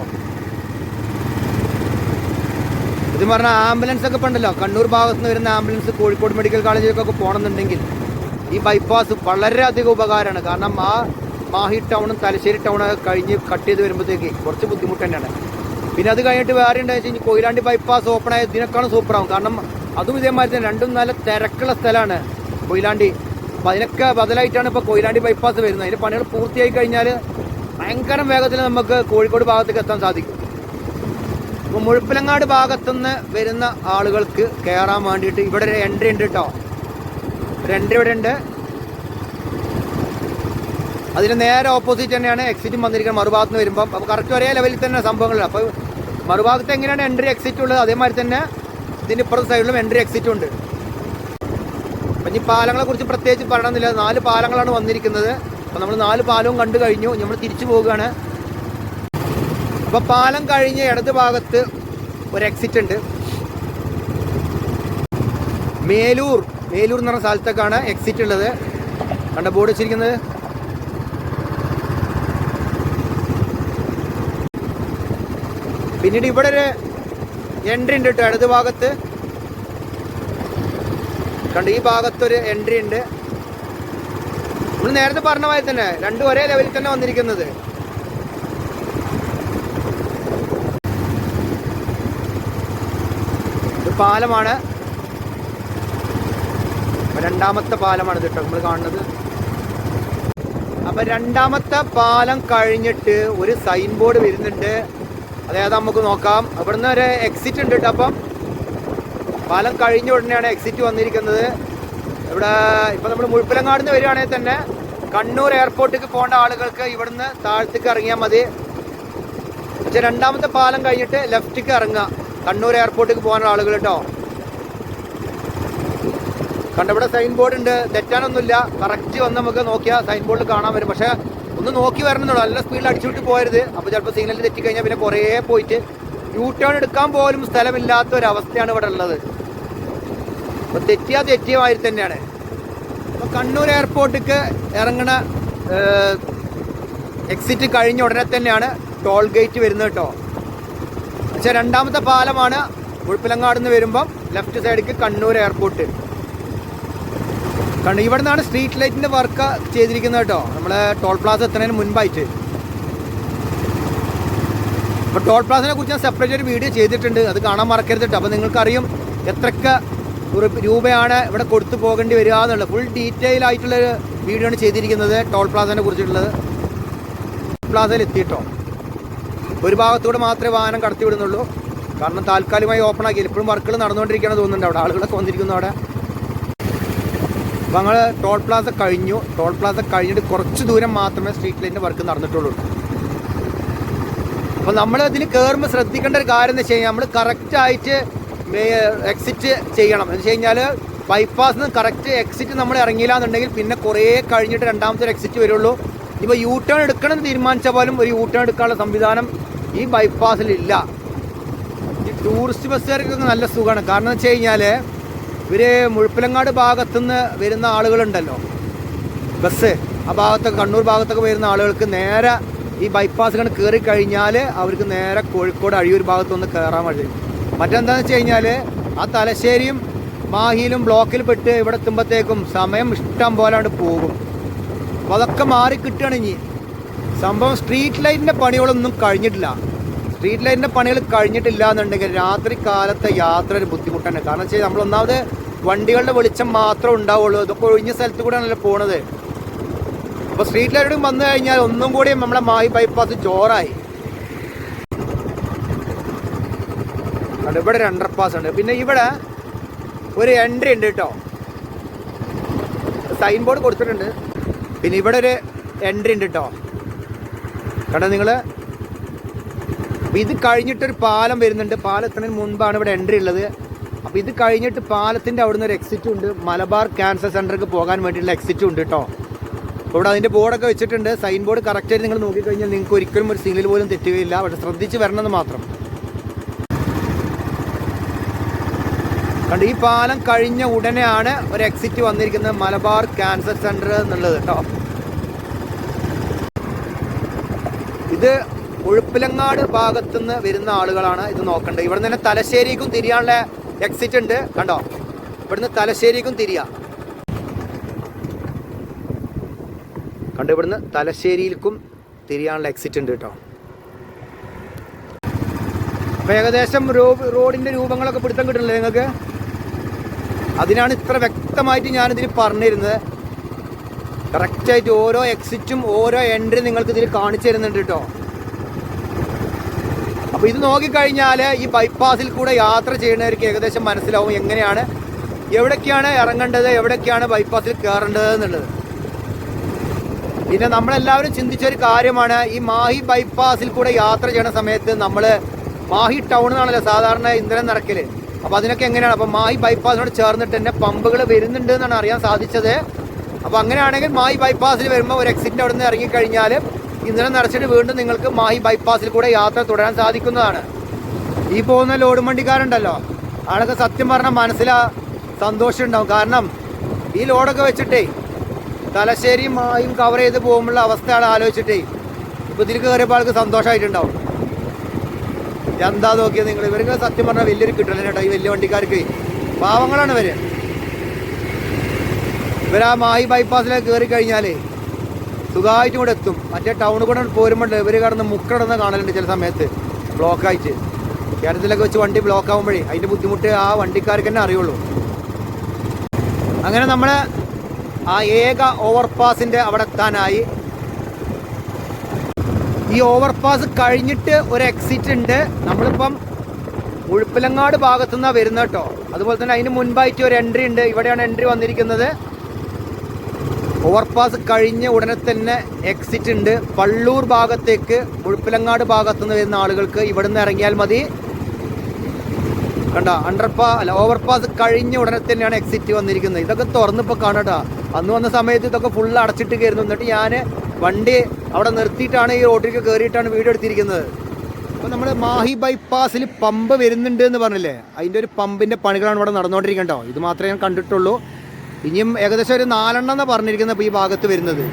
ഇത് പറഞ്ഞാൽ ആംബുലൻസ് ഒക്കെ ഉണ്ടല്ലോ, കണ്ണൂർ ഭാഗത്ത് നിന്ന് വരുന്ന ആംബുലൻസ് കോഴിക്കോട് മെഡിക്കൽ കോളേജിലേക്കൊക്കെ പോകണമെന്നുണ്ടെങ്കിൽ ഈ ബൈപ്പാസ് വളരെയധികം ഉപകാരമാണ്. കാരണം ആ മാഹി ടൗണും തലശ്ശേരി ടൗണൊക്കെ കഴിഞ്ഞ് കട്ട് ചെയ്ത് വരുമ്പോഴത്തേക്ക് കുറച്ച് ബുദ്ധിമുട്ട് തന്നെയാണ്. പിന്നെ അത് കഴിഞ്ഞിട്ട് വേറെ എന്താ വെച്ച് കഴിഞ്ഞാൽ കൊയിലാണ്ടി ബൈപ്പാസ് ഓപ്പൺ ആയ ഇതിനേക്കാളും സൂപ്പറാവും. കാരണം അതും ഇതേമാതിരി തന്നെ രണ്ടും നല്ല തിരക്കുള്ള സ്ഥലമാണ് കൊയിലാണ്ടി. അപ്പോൾ അതിനൊക്കെ ബദലായിട്ടാണ് ഇപ്പോൾ കൊയിലാണ്ടി ബൈപ്പാസ് വരുന്നത്. അതിൻ്റെ പണികൾ പൂർത്തിയായി കഴിഞ്ഞാൽ ഭയങ്കര വേഗത്തിൽ നമുക്ക് കോഴിക്കോട് ഭാഗത്തേക്ക് എത്താൻ സാധിക്കും. അപ്പോൾ മുഴപ്പിലങ്ങാട് ഭാഗത്തുനിന്ന് വരുന്ന ആളുകൾക്ക് കയറാൻ വേണ്ടിയിട്ട് ഇവിടെ ഒരു എൻട്രി ഉണ്ട് കേട്ടോ. ഒരു എൻട്രി ഇവിടെ ഉണ്ട്. അതിന് നേരെ ഓപ്പോസിറ്റ് തന്നെയാണ് എക്സിറ്റും വന്നിരിക്കുന്നത് മറുഭാഗത്ത് നിന്ന് വരുമ്പം. അപ്പോൾ കറക്റ്റ് ഒരേ ലെവലിൽ തന്നെ സംഭവങ്ങളുണ്ട്. അപ്പോൾ മറുഭാഗത്ത് എങ്ങനെയാണ് എൻട്രി എക്സിറ്റ് ഉള്ളത് അതേമാതിരി തന്നെ ഇതിൻ്റെ ഇപ്പുറത്തെ സൈഡിലും എൻട്രി എക്സിറ്റ് ഉണ്ട്. അപ്പം ഇനി പാലങ്ങളെ കുറിച്ച് പ്രത്യേകിച്ച് പറയണമെന്നില്ല. 4 പാലങ്ങളാണ് വന്നിരിക്കുന്നത്. അപ്പോൾ നമ്മൾ 4 പാലവും കണ്ടു കഴിഞ്ഞു. നമ്മൾ തിരിച്ചു പോവുകയാണ്. അപ്പോൾ പാലം കഴിഞ്ഞ് ഇടത് ഭാഗത്ത് ഒരു എക്സിറ്റ് ഉണ്ട്. മേലൂർ എന്ന് പറഞ്ഞ സ്ഥലത്തേക്കാണ് എക്സിറ്റ് ഉള്ളത്. കണ്ട ബോർഡ് വെച്ചിരിക്കുന്നത്. പിന്നീട് ഇവിടെ ഒരു എൻട്രി ഉണ്ട് കേട്ടോ ഇടത് ഭാഗത്ത്. കണ്ട് ഈ ഭാഗത്തൊരു എൻട്രി ഉണ്ട്. നമ്മൾ നേരത്തെ പറഞ്ഞ മാതിരി തന്നെ രണ്ടും ഒരേ ലെവലിൽ തന്നെ വന്നിരിക്കുന്നത്. ഇത് പാലമാണ്. രണ്ടാമത്തെ പാലമാണ് ഇത് കേട്ടോ നമ്മൾ കാണുന്നത്. അപ്പം രണ്ടാമത്തെ പാലം കഴിഞ്ഞിട്ട് ഒരു സൈൻ ബോർഡ് വരുന്നുണ്ട്. അതായത് നമുക്ക് നോക്കാം. അവിടുന്ന് ഒരു എക്സിറ്റ് ഉണ്ട് കേട്ടോ. അപ്പം പാലം കഴിഞ്ഞ ഉടനെയാണ് എക്സിറ്റ് വന്നിരിക്കുന്നത്. ഇവിടെ ഇപ്പം നമ്മൾ മുഴപ്പിലങ്ങാട് നിന്ന് വരികയാണെങ്കിൽ തന്നെ കണ്ണൂർ എയർപോർട്ടിലേക്ക് പോകേണ്ട ആളുകൾക്ക് ഇവിടുന്ന് താഴത്തേക്ക് ഇറങ്ങിയാൽ മതി. പക്ഷേ രണ്ടാമത്തെ പാലം കഴിഞ്ഞിട്ട് ലെഫ്റ്റിക്ക് ഇറങ്ങുക കണ്ണൂർ എയർപോർട്ടിലേക്ക് പോകുന്ന ആളുകൾ കേട്ടോ. കണ്ടവിടെ സൈൻ ബോർഡ് ഉണ്ട്. തെറ്റാനൊന്നുമില്ല. കറക്റ്റ് വന്ന് നമുക്ക് നോക്കിയാൽ സൈൻ ബോർഡിൽ കാണാൻ വരും. പക്ഷേ ഒന്ന് നോക്കി വരണമെന്നുള്ളൂ. നല്ല സ്പീഡിൽ അടിച്ചുവിട്ട് പോരുത്. അപ്പോൾ ചിലപ്പോൾ സിഗ്നൽ തെറ്റിക്കഴിഞ്ഞാൽ പിന്നെ കുറേ പോയിട്ട് യൂ ടേൺ എടുക്കാൻ പോലും സ്ഥലമില്ലാത്ത ഒരവസ്ഥയാണ് ഇവിടെ ഉള്ളത്. അപ്പോൾ തെറ്റിയ മാതിരി തന്നെയാണ്. അപ്പോൾ കണ്ണൂർ എയർപോർട്ടിലേക്ക് ഇറങ്ങണ എക്സിറ്റ് കഴിഞ്ഞ ഉടനെ തന്നെയാണ് ടോൾ ഗേറ്റ് വരുന്നത് കേട്ടോ. പക്ഷേ രണ്ടാമത്തെ പാലമാണ് മുഴപ്പിലങ്ങാട് നിന്ന് വരുമ്പം ലെഫ്റ്റ് സൈഡിലേക്ക് കണ്ണൂർ എയർപോർട്ട്. കണ്ടു ഇവിടെ നിന്നാണ് സ്ട്രീറ്റ് ലൈറ്റിൻ്റെ വർക്ക് ചെയ്തിരിക്കുന്നത് കേട്ടോ. നമ്മളെ ടോൾ പ്ലാസ എത്തുന്നതിന് മുൻപായിട്ട്. അപ്പോൾ ടോൾ പ്ലാസിനെ കുറിച്ച് ഞാൻ സെപ്പറേറ്റ് ഒരു വീഡിയോ ചെയ്തിട്ടുണ്ട്. അത് കാണാൻ മറക്കരുത് കേട്ടോ. അപ്പോൾ നിങ്ങൾക്കറിയും എത്രയൊക്കെ രൂപയാണ് ഇവിടെ കൊടുത്തു പോകേണ്ടി വരിക എന്നുള്ളത്. ഫുൾ ഡീറ്റെയിൽ ആയിട്ടുള്ളൊരു വീഡിയോ ആണ് ചെയ്തിരിക്കുന്നത് ടോൾ പ്ലാസിനെ കുറിച്ചിട്ടുള്ളത്. പ്ലാസയിൽ എത്തിയിട്ടോ ഒരു ഭാഗത്തൂടെ മാത്രമേ വാഹനം കടത്തി വിടുന്നുള്ളൂ. കാരണം താൽക്കാലികമായി ഓപ്പൺ ആക്കിയില്ല. ഇപ്പോഴും വർക്കുകൾ നടന്നുകൊണ്ടിരിക്കുകയാണ് തോന്നുന്നുണ്ട്. അവിടെ ആളുകളൊക്കെ വന്നിരിക്കുന്നു അവിടെ. അപ്പോൾ ഞങ്ങൾ ടോൾ പ്ലാസ കഴിഞ്ഞു. ടോൾ പ്ലാസ കഴിഞ്ഞിട്ട് കുറച്ച് ദൂരം മാത്രമേ സ്ട്രീറ്റ് ലൈറ്റിൻ്റെ വർക്ക് നടന്നിട്ടുള്ളൂ. അപ്പോൾ നമ്മൾ ഇതിൽ കയറുമ്പോൾ ശ്രദ്ധിക്കേണ്ട ഒരു കാര്യം എന്ന് വെച്ച് കഴിഞ്ഞാൽ നമ്മൾ കറക്റ്റായിട്ട് എക്സിറ്റ് ചെയ്യണം. എന്ന് വെച്ച് കഴിഞ്ഞാൽ ബൈപ്പാസിൽ നിന്ന് കറക്റ്റ് എക്സിറ്റ് നമ്മൾ ഇറങ്ങിയില്ല എന്നുണ്ടെങ്കിൽ പിന്നെ കുറേ കഴിഞ്ഞിട്ട് രണ്ടാമത്തെ ഒരു എക്സിറ്റ് വരുള്ളൂ. ഇപ്പോൾ യൂ ടേൺ എടുക്കണം എന്ന് തീരുമാനിച്ച പോലും ഒരു യൂ ടേൺ എടുക്കാനുള്ള സംവിധാനം ഈ ബൈപ്പാസിലില്ല. ഈ ടൂറിസ്റ്റ് ബസ്സുകാർക്കൊക്കെ നല്ല സുഖമാണ്. കാരണം എന്ന് വെച്ച് കഴിഞ്ഞാൽ ഇവർ മുഴപ്പിലങ്ങാട് ഭാഗത്തുനിന്ന് വരുന്ന ആളുകളുണ്ടല്ലോ, ബസ് ആ ഭാഗത്തൊക്കെ കണ്ണൂർ ഭാഗത്തൊക്കെ വരുന്ന ആളുകൾക്ക് നേരെ ഈ ബൈപ്പാസ് കണ്ട് കയറി കഴിഞ്ഞാൽ അവർക്ക് നേരെ കോഴിക്കോട് അഴിയൂർ ഭാഗത്തൊന്ന് കയറാൻ കഴിയും. മറ്റെന്താണെന്ന് വെച്ച് കഴിഞ്ഞാൽ ആ തലശ്ശേരിയും മാഹിയിലും ബ്ലോക്കിൽ പെട്ട് ഇവിടെ എത്തുമ്പോഴത്തേക്കും സമയം ഇഷ്ടം പോലാണ്ട് പോകും. അപ്പോൾ അതൊക്കെ മാറി കിട്ടുകയാണ് ഇനി. സംഭവം സ്ട്രീറ്റ് ലൈറ്റിൻ്റെ പണികളൊന്നും കഴിഞ്ഞിട്ടില്ല. സ്ട്രീറ്റ് ലൈറ്റിൻ്റെ പണികൾ കഴിഞ്ഞിട്ടില്ല എന്നുണ്ടെങ്കിൽ രാത്രി കാലത്തെ യാത്ര ഒരു ബുദ്ധിമുട്ടാണ്. കാരണം വെച്ചാൽ നമ്മൾ ഒന്നാമത് വണ്ടികളുടെ വെളിച്ചം മാത്രമേ ഉണ്ടാവുള്ളൂ. ഇതൊക്കെ ഒഴിഞ്ഞ സ്ഥലത്ത് കൂടെയാണല്ലോ പോണത്. അപ്പോൾ സ്ട്രീറ്റ് ലൈറ്റും വന്നു കഴിഞ്ഞാൽ ഒന്നും കൂടി നമ്മളെ മാഹി ബൈപ്പാസ് ജോറായി. ഇവിടെ ഒരു അണ്ടർപാസ് ഉണ്ട്. പിന്നെ ഇവിടെ ഒരു എൻട്രി ഉണ്ട് കേട്ടോ, സൈൻ ബോർഡ് കൊടുത്തിട്ടുണ്ട്. പിന്നെ ഇവിടെ ഒരു എൻട്രി ഉണ്ട് കേട്ടോ, കണ്ടോ നിങ്ങൾ. ഇത് കഴിഞ്ഞിട്ടൊരു പാലം വരുന്നുണ്ട്. പാലത്തിന് മുൻപാണ് ഇവിടെ എൻട്രി ഉള്ളത്. അപ്പോൾ ഇത് കഴിഞ്ഞിട്ട് പാലത്തിൻ്റെ അവിടുന്ന് ഒരു എക്സിറ്റും ഉണ്ട്. മലബാർ ക്യാൻസർ സെൻ്ററിലേക്ക് പോകാൻ വേണ്ടിയിട്ടുള്ള എക്സിറ്റും ഉണ്ട് കേട്ടോ. അപ്പോൾ ഇവിടെ അതിൻ്റെ ബോർഡൊക്കെ വെച്ചിട്ടുണ്ട്. സൈൻ ബോർഡ് കറക്റ്റായിട്ട് നിങ്ങൾ നോക്കിക്കഴിഞ്ഞാൽ നിങ്ങൾക്ക് ഒരിക്കലും ഒരു സിഗ്നൽ പോലും തെറ്റുകയില്ല. പക്ഷേ ശ്രദ്ധിച്ച് വരണമെന്ന് മാത്രം. കണ്ട് ഈ പാലം കഴിഞ്ഞ ഉടനെയാണ് ഒരു എക്സിറ്റ് വന്നിരിക്കുന്നത്, മലബാർ ക്യാൻസർ സെൻ്റർ എന്നുള്ളത് കേട്ടോ. ഇത് മുഴപ്പിലങ്ങാട് ഭാഗത്തുനിന്ന് വരുന്ന ആളുകളാണ് ഇത് നോക്കേണ്ടത്. ഇവിടെ നിന്ന് തലശ്ശേരിക്കും തിരിയാനുള്ള എക്സിറ്റ് ഉണ്ട് കണ്ടോ. ഇവിടുന്ന് തലശ്ശേരിക്കും തിരിയാം കണ്ടോ. ഇവിടുന്ന് തലശ്ശേരിയിലേക്കും തിരിയാനുള്ള എക്സിറ്റ് ഉണ്ട് കേട്ടോ. അപ്പം ഏകദേശം റോഡിൻ്റെ രൂപങ്ങളൊക്കെ പിടുത്തം കിട്ടുന്നില്ലേ നിങ്ങൾക്ക്? അതിനാണ് ഇത്ര വ്യക്തമായിട്ട് ഞാനിതിൽ പറഞ്ഞിരുന്നത്. കറക്റ്റായിട്ട് ഓരോ എക്സിറ്റും ഓരോ എൻട്രി നിങ്ങൾക്ക് ഇതിൽ കാണിച്ചു തരുന്നുണ്ട് കേട്ടോ. അപ്പോൾ ഇത് നോക്കിക്കഴിഞ്ഞാൽ ഈ ബൈപ്പാസിൽ കൂടെ യാത്ര ചെയ്യുന്നവർക്ക് ഏകദേശം മനസ്സിലാവും എങ്ങനെയാണ്, എവിടേക്കാണ് ഇറങ്ങേണ്ടത്, എവിടേക്കാണ് ബൈപ്പാസിൽ കയറേണ്ടത് എന്നുള്ളത്. പിന്നെ നമ്മളെല്ലാവരും ചിന്തിച്ചൊരു കാര്യമാണ്, ഈ മാഹി ബൈപ്പാസിൽ കൂടെ യാത്ര ചെയ്യുന്ന സമയത്ത് നമ്മൾ മാഹി ടൗണിലാണല്ലോ സാധാരണ ഇന്ധനം നിറയ്ക്കൽ. അപ്പോൾ അതിനൊക്കെ എങ്ങനെയാണ്? അപ്പോൾ മാഹി ബൈപ്പാസിനോട് ചേർന്നിട്ട് തന്നെ പമ്പുകൾ വരുന്നുണ്ട് എന്നാണ് അറിയാൻ സാധിച്ചത്. അപ്പോൾ അങ്ങനെയാണെങ്കിൽ മാഹി ബൈപ്പാസിൽ വരുമ്പോൾ ഒരു എക്സിറ്റിൻ്റെ അവിടെ നിന്ന് ഇറങ്ങിക്കഴിഞ്ഞാൽ ഇന്ധനം നിറച്ചിട്ട് വീണ്ടും നിങ്ങൾക്ക് മാഹി ബൈപ്പാസിൽ കൂടെ യാത്ര തുടരാൻ സാധിക്കുന്നതാണ്. ഈ പോകുന്ന ലോഡ് വണ്ടിക്കാരുണ്ടല്ലോ, ആളൊക്കെ സത്യം പറഞ്ഞാൽ സന്തോഷം ഉണ്ടാവും. കാരണം ഈ ലോഡൊക്കെ വെച്ചിട്ടേ തലശ്ശേരിയും മായും കവർ ചെയ്ത് പോകുമ്പോഴുള്ള അവസ്ഥയാണ് ആലോചിച്ചിട്ടേ ഇപ്പോൾ ഇതിൽ കയറിയപ്പോൾ ആൾക്ക് സന്തോഷമായിട്ടുണ്ടാവും. എന്താ നോക്കിയത് നിങ്ങൾ? ഇവർക്ക് സത്യം പറഞ്ഞാൽ വലിയൊരു കിട്ടല കേട്ടോ. ഈ വലിയ വണ്ടിക്കാർക്ക് പാവങ്ങളാണ് ഇവരാ മാഹി ബൈപ്പാസിലേക്ക് കയറി കഴിഞ്ഞാൽ സുഖമായിട്ടും കൂടെ എത്തും. മറ്റേ ടൗണിൽ കൂടെ പോരുമ്പോൾ ഇവർ കടന്ന് മുക്കടന്ന് കാണലുണ്ട് ചില സമയത്ത് ബ്ലോക്കായിട്ട്. കേരളത്തിലൊക്കെ വെച്ച് വണ്ടി ബ്ലോക്ക് ആകുമ്പോഴേ അതിൻ്റെ ബുദ്ധിമുട്ട് ആ വണ്ടിക്കാർക്ക് തന്നെ അറിയുള്ളൂ. അങ്ങനെ നമ്മൾ ആ ഏക ഓവർപാസിൻ്റെ അവിടെ എത്താനായി. ഈ ഓവർപാസ് കഴിഞ്ഞിട്ട് ഒരു എക്സിറ്റ് ഉണ്ട്. നമ്മളിപ്പം മുഴപ്പിലങ്ങാട് ഭാഗത്തുനിന്നാണ് വരുന്നത് കേട്ടോ. അതുപോലെ തന്നെ അതിന് മുൻപായിട്ട് ഒരു എൻട്രി ഉണ്ട്. ഇവിടെയാണ് എൻട്രി വന്നിരിക്കുന്നത്. ഓവർപാസ് കഴിഞ്ഞ ഉടനെ തന്നെ എക്സിറ്റ് ഉണ്ട്. പള്ളൂർ ഭാഗത്തേക്ക് മുഴപ്പിലങ്ങാട് ഭാഗത്തുനിന്ന് വരുന്ന ആളുകൾക്ക് ഇവിടെ നിന്ന് ഇറങ്ങിയാൽ മതി. കണ്ട ഓവർപാസ് കഴിഞ്ഞ ഉടനെ തന്നെയാണ് എക്സിറ്റ് വന്നിരിക്കുന്നത്. ഇതൊക്കെ തുറന്നിപ്പോൾ കാണട്ടോ. അന്ന് വന്ന സമയത്ത് ഇതൊക്കെ ഫുള്ള് അടച്ചിട്ട് കയറുന്നു. എന്നിട്ട് ഞാൻ വണ്ടി അവിടെ നിർത്തിയിട്ടാണ് ഈ റോഡിലേക്ക് കയറിയിട്ടാണ് വീഡിയോ എടുത്തിരിക്കുന്നത്. അപ്പോൾ നമ്മൾ മാഹി ബൈപ്പാസിൽ പമ്പ് വരുന്നുണ്ട് എന്ന് പറഞ്ഞില്ലേ, അതിൻ്റെ ഒരു പമ്പിൻ്റെ പണികളാണ് ഇവിടെ നടന്നുകൊണ്ടിരിക്കുന്നത് കേട്ടോ. ഇത് മാത്രമേ ഞാൻ കണ്ടിട്ടുള്ളൂ. ഇനിയും ഏകദേശം ഒരു 4 എന്നാണ് പറഞ്ഞിരിക്കുന്നത് ഇപ്പോൾ ഈ ഭാഗത്ത് വരുന്നത്.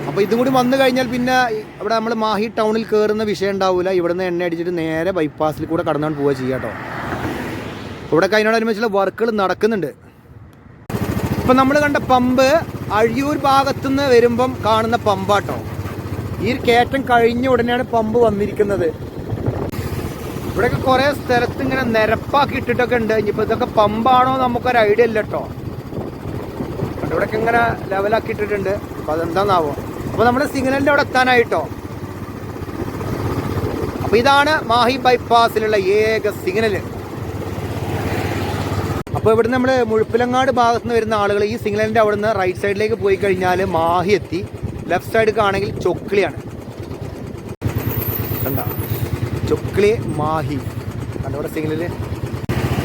അപ്പോൾ ഇതും കൂടി വന്നു കഴിഞ്ഞാൽ പിന്നെ ഇവിടെ നമ്മൾ മാഹി ടൗണിൽ കയറുന്ന വിഷയം ഉണ്ടാവില്ല. ഇവിടെ നിന്ന് എണ്ണ അടിച്ചിട്ട് നേരെ ബൈപ്പാസിൽ കൂടെ കടന്നുകൊണ്ട് പോവുക ചെയ്യുക കേട്ടോ. ഇവിടെ അതിനോടനുബന്ധിച്ചുള്ള വർക്കുകൾ നടക്കുന്നുണ്ട്. ഇപ്പം നമ്മൾ കണ്ട പമ്പ് അഴിയൂർ ഭാഗത്തുനിന്ന് വരുമ്പം കാണുന്ന പമ്പാട്ടോ. ഈ കയറ്റം കഴിഞ്ഞ ഉടനെയാണ് പമ്പ് വന്നിരിക്കുന്നത്. ഇവിടെയൊക്കെ കുറേ സ്ഥലത്ത് ഇങ്ങനെ നിരപ്പാക്കി ഇട്ടിട്ടൊക്കെ ഉണ്ട്. ഇനിയിപ്പോൾ ഇതൊക്കെ പമ്പാണോ നമുക്കൊരു ഐഡിയ ഇല്ല കേട്ടോ. ഇവിടെയൊക്കെ ഇങ്ങനെ ലെവലാക്കി ഇട്ടിട്ടുണ്ട്. അപ്പോൾ അതെന്താണെന്നാവോ. അപ്പോൾ നമ്മുടെ സിഗ്നലിൻ്റെ അവിടെ എത്താനായിട്ടോ. അപ്പോൾ ഇതാണ് മാഹി ബൈപ്പാസിലുള്ള ഏക സിഗ്നൽ. അപ്പോൾ ഇവിടുന്ന് നമ്മൾ മുഴപ്പിലങ്ങാട് ഭാഗത്ത് നിന്ന് വരുന്ന ആളുകൾ ഈ സിഗ്നലിൻ്റെ അവിടെ നിന്ന് റൈറ്റ് സൈഡിലേക്ക് പോയി കഴിഞ്ഞാൽ മാഹി എത്തി. ലെഫ്റ്റ് സൈഡിലേക്ക് ആണെങ്കിൽ ചൊക്ലിയാണ്. കണ്ട ചൊക്ലി മാഹി കണ്ട ഇവിടെ സിഗ്നല്.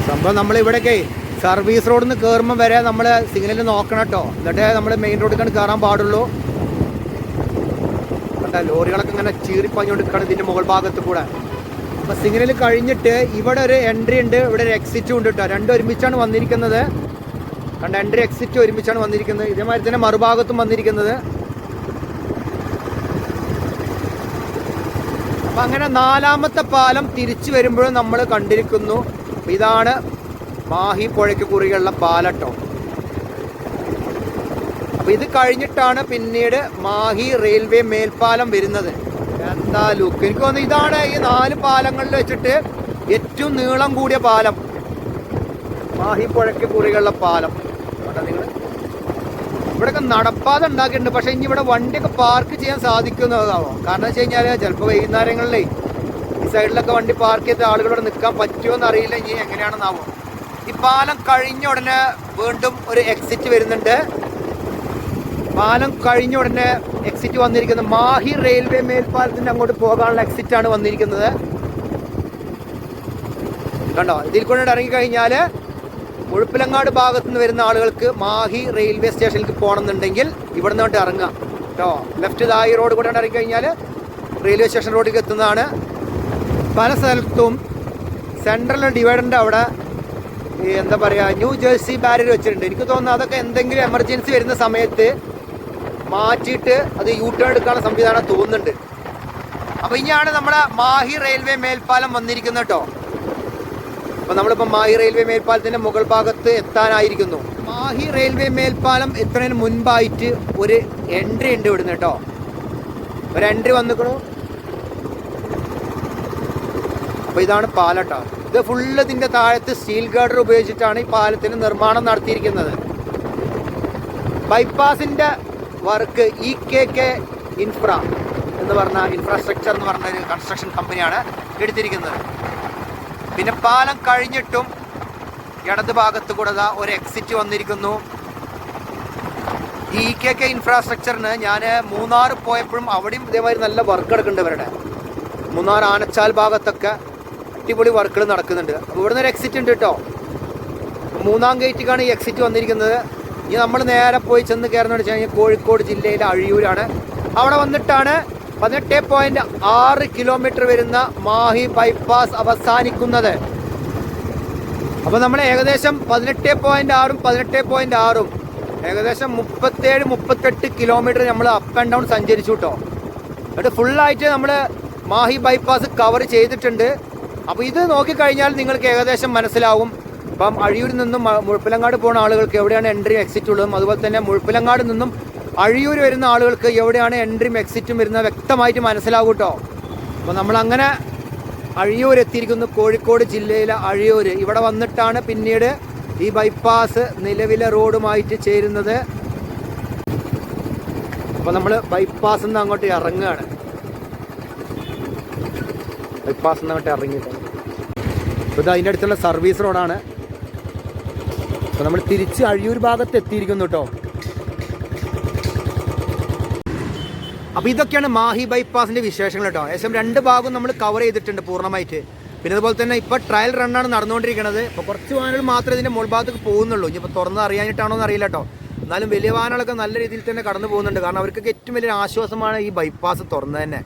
സംഭവം നമ്മളിവിടെയൊക്കെ സർവീസ് റോഡിൽ നിന്ന് കയറുമ്പോൾ വരെ നമ്മൾ സിഗ്നൽ നോക്കണം കേട്ടോ, എന്നിട്ടേ നമ്മൾ മെയിൻ റോഡിൽ കയറാൻ പാടുള്ളൂ. കണ്ട ലോറികളൊക്കെ ഇങ്ങനെ ചീറിപ്പഞ്ഞുകൊണ്ടിരിക്കുകയാണ് ഇതിൻ്റെ മുകൾ ഭാഗത്ത് കൂടെ. അപ്പോൾ സിഗ്നൽ കഴിഞ്ഞിട്ട് ഇവിടെ ഒരു എൻട്രി ഉണ്ട്, ഇവിടെ ഒരു എക്സിറ്റും ഉണ്ട് കേട്ടോ. രണ്ടും ഒരുമിച്ചാണ് വന്നിരിക്കുന്നത്. കണ്ട എൻട്രി എക്സിറ്റ് ഒരുമിച്ചാണ് വന്നിരിക്കുന്നത്. ഇതേമാതിരി തന്നെ മറുഭാഗത്തും വന്നിരിക്കുന്നത്. അപ്പം അങ്ങനെ 4ാമത്തെ പാലം തിരിച്ചു വരുമ്പോഴും നമ്മൾ കണ്ടിരിക്കുന്നു. ഇതാണ് മാഹി പുഴയ്ക്ക് കുറുകെയുള്ള പാലട്ടോ. അപ്പം ഇത് കഴിഞ്ഞിട്ടാണ് പിന്നീട് മാഹി റെയിൽവേ മേൽപ്പാലം വരുന്നത്. എന്താ ലുക്ക്! എനിക്ക് തോന്നുന്നു ഇതാണ് ഈ 4 പാലങ്ങളിൽ വെച്ചിട്ട് ഏറ്റവും നീളം കൂടിയ പാലം, മാഹി പുഴയ്ക്ക് കുറുകെയുള്ള പാലം. നിങ്ങൾ ഇവിടെയൊക്കെ നടപ്പാത ഉണ്ടാക്കിയിട്ടുണ്ട്, പക്ഷെ ഇനി ഇവിടെ വണ്ടിയൊക്കെ പാർക്ക് ചെയ്യാൻ സാധിക്കുന്നതാവോ? കാരണം വെച്ച് കഴിഞ്ഞാൽ ചിലപ്പോൾ വൈകുന്നേരങ്ങളിലേ ഈ സൈഡിലൊക്കെ വണ്ടി പാർക്ക് ചെയ്ത ആളുകളോട് നിൽക്കാൻ പറ്റുമോ എന്ന് അറിയില്ല, ഇനി എങ്ങനെയാണെന്നാവോ. ഈ പാലം കഴിഞ്ഞ ഉടനെ വീണ്ടും ഒരു എക്സിറ്റ് വരുന്നുണ്ട്. പാലം കഴിഞ്ഞ ഉടനെ എക്സിറ്റ് വന്നിരിക്കുന്നത് മാഹി റെയിൽവേ മേൽപ്പാലത്തിന് അങ്ങോട്ട് പോകാനുള്ള എക്സിറ്റ് ആണ് വന്നിരിക്കുന്നത്. കണ്ടോ, ഇതിൽ കൊണ്ട് ഇറങ്ങിക്കഴിഞ്ഞാൽ മുഴുപ്പിലങ്ങാട് ഭാഗത്തു നിന്ന് വരുന്ന ആളുകൾക്ക് മാഹി റെയിൽവേ സ്റ്റേഷനിലേക്ക് പോകണമെന്നുണ്ടെങ്കിൽ ഇവിടെ നിന്ന് ഇറങ്ങാം കേട്ടോ. ലെഫ്റ്റ് ഈ റോഡ് കൂടെ ഇറങ്ങിക്കഴിഞ്ഞാൽ റെയിൽവേ സ്റ്റേഷൻ റോഡിലേക്ക് എത്തുന്നതാണ്. പല സ്ഥലത്തും സെൻട്രൽ ഡിവൈഡറിൻ്റെ അവിടെ എന്താ പറയുക, ന്യൂ ജേഴ്സി ബാരിയർ വെച്ചിട്ടുണ്ട്. എനിക്ക് തോന്നുന്നു അതൊക്കെ എന്തെങ്കിലും എമർജൻസി വരുന്ന സമയത്ത് മാറ്റിയിട്ട് അത് യൂ ടേൺ എടുക്കാനുള്ള സംവിധാനം തോന്നുന്നുണ്ട്. അപ്പോൾ ഇനിയാണ് നമ്മുടെ മാഹി റെയിൽവേ മേൽപ്പാലം വന്നിരിക്കുന്നത് കേട്ടോ. അപ്പോൾ നമ്മളിപ്പോൾ മാഹി റെയിൽവേ മേൽപ്പാലത്തിൻ്റെ മുകൾ ഭാഗത്ത് എത്താനായിരിക്കുന്നു. മാഹി റെയിൽവേ മേൽപ്പാലം എത്തുന്നതിന് മുൻപായിട്ട് ഒരു എൻട്രി ഉണ്ട് ഇവിടുന്ന് കേട്ടോ. ഒരു എൻട്രി വന്നിക്കണു. അപ്പോൾ ഇതാണ് പാലട്ടോ. ഇത് ഫുള്ള് ഇതിൻ്റെ താഴത്ത് സ്റ്റീൽ ഗാർഡർ ഉപയോഗിച്ചിട്ടാണ് ഈ പാലത്തിന് നിർമ്മാണം നടത്തിയിരിക്കുന്നത്. ബൈപ്പാസിൻ്റെ വർക്ക് EKK ഇൻഫ്ര എന്ന് പറഞ്ഞ ഇൻഫ്രാസ്ട്രക്ചർ എന്ന് പറഞ്ഞ ഒരു കൺസ്ട്രക്ഷൻ കമ്പനിയാണ് എടുത്തിരിക്കുന്നത്. പിന്നെ പാലം കഴിഞ്ഞിട്ടും ഇടത് ഭാഗത്ത് കൂടെ ഒരു എക്സിറ്റ് വന്നിരിക്കുന്നു. ഈ EKK ഇൻഫ്രാസ്ട്രക്ചറിന് ഞാൻ മൂന്നാർ പോയപ്പോഴും അവിടെയും ഇതേമാതിരി നല്ല വർക്ക് നടക്കുന്നുണ്ട്. ഇവരുടെ മൂന്നാർ ആനച്ചാൽ ഭാഗത്തൊക്കെ അടിപൊളി വർക്കുകൾ നടക്കുന്നുണ്ട്. അപ്പോൾ ഇവിടുന്ന് ഒരു എക്സിറ്റ് ഉണ്ട് കേട്ടോ. 3ാം ഗേറ്റിലേക്കാണ് ഈ എക്സിറ്റ് വന്നിരിക്കുന്നത്. ഇനി നമ്മൾ നേരെ പോയി ചെന്ന് കയറുന്നത് വെച്ച് കഴിഞ്ഞാൽ കോഴിക്കോട് ജില്ലയിലെ അഴിയൂരാണ്. അവിടെ വന്നിട്ടാണ് 18.6 കിലോമീറ്റർ വരുന്ന മാഹി ബൈപ്പാസ് അവസാനിക്കുന്നത്. അപ്പോൾ നമ്മൾ ഏകദേശം 18.6ഉം 18.6ഉം ഏകദേശം 37-38 കിലോമീറ്റർ നമ്മൾ അപ്പ് ആൻഡ് ഡൗൺ സഞ്ചരിച്ചു കേട്ടോ. എന്നിട്ട് ഫുള്ളായിട്ട് നമ്മൾ മാഹി ബൈപ്പാസ് കവർ ചെയ്തിട്ടുണ്ട്. അപ്പോൾ ഇത് നോക്കിക്കഴിഞ്ഞാൽ നിങ്ങൾക്ക് ഏകദേശം മനസ്സിലാവും. ഇപ്പം അഴിയൂരിൽ നിന്നും മുഴുപ്പിലങ്ങാട് പോകുന്ന ആളുകൾക്ക് എവിടെയാണ് എൻട്രിയും എക്സിറ്റും ഉള്ളതും, അതുപോലെ തന്നെ മുഴുപ്പിലങ്ങാട് നിന്നും അഴിയൂർ വരുന്ന ആളുകൾക്ക് എവിടെയാണ് എൻട്രിയും എക്സിറ്റും വരുന്നത് വ്യക്തമായിട്ട് മനസ്സിലാവും കേട്ടോ. അപ്പോൾ നമ്മളങ്ങനെ അഴിയൂർ എത്തിയിരിക്കുന്നു, കോഴിക്കോട് ജില്ലയിലെ അഴിയൂർ. ഇവിടെ വന്നിട്ടാണ് പിന്നീട് ഈ ബൈപ്പാസ് നിലവിലെ റോഡുമായിട്ട് ചേരുന്നത്. അപ്പോൾ നമ്മൾ ബൈപ്പാസിൽ നിന്ന് അങ്ങോട്ട് ഇറങ്ങുകയാണ്. ബൈപ്പാസിൽ നിന്ന് അങ്ങോട്ട് ഇറങ്ങിയിട്ടാണ്. അപ്പോൾ ഇത് അതിൻ്റെ അടുത്തുള്ള സർവീസ് റോഡാണ്. അപ്പോൾ നമ്മൾ തിരിച്ച് അഴിയൂർ ഭാഗത്ത് എത്തിയിരിക്കുന്നു കേട്ടോ. അപ്പോൾ ഇതൊക്കെയാണ് മാഹി ബൈപ്പാസിൻ്റെ വിശേഷങ്ങൾ കേട്ടോ. ഏകദേശം 2 ഭാഗവും നമ്മൾ കവർ ചെയ്തിട്ടുണ്ട് പൂർണ്ണമായിട്ട്. പിന്നെ അതുപോലെ തന്നെ ഇപ്പോൾ ട്രയൽ റണ്ണാണ് നടന്നുകൊണ്ടിരിക്കുന്നത്. ഇപ്പോൾ കുറച്ച് വാഹനങ്ങൾ മാത്രമേ ഇതിൻ്റെ മുകൾ ഭാഗത്തേക്ക് പോകുന്നുള്ളൂ. ഇനിയിപ്പോൾ തുറന്ന് അറിയാനിട്ടാണോ എന്ന് അറിയില്ല കേട്ടോ. എന്നാലും വലിയ വാഹനങ്ങളൊക്കെ നല്ല രീതിയിൽ തന്നെ കടന്നു പോകുന്നുണ്ട്. കാരണം അവർക്കൊക്കെ ഏറ്റവും വലിയൊരു ആശ്വാസമാണ് ഈ ബൈപ്പാസ് തുറന്നത് തന്നെ.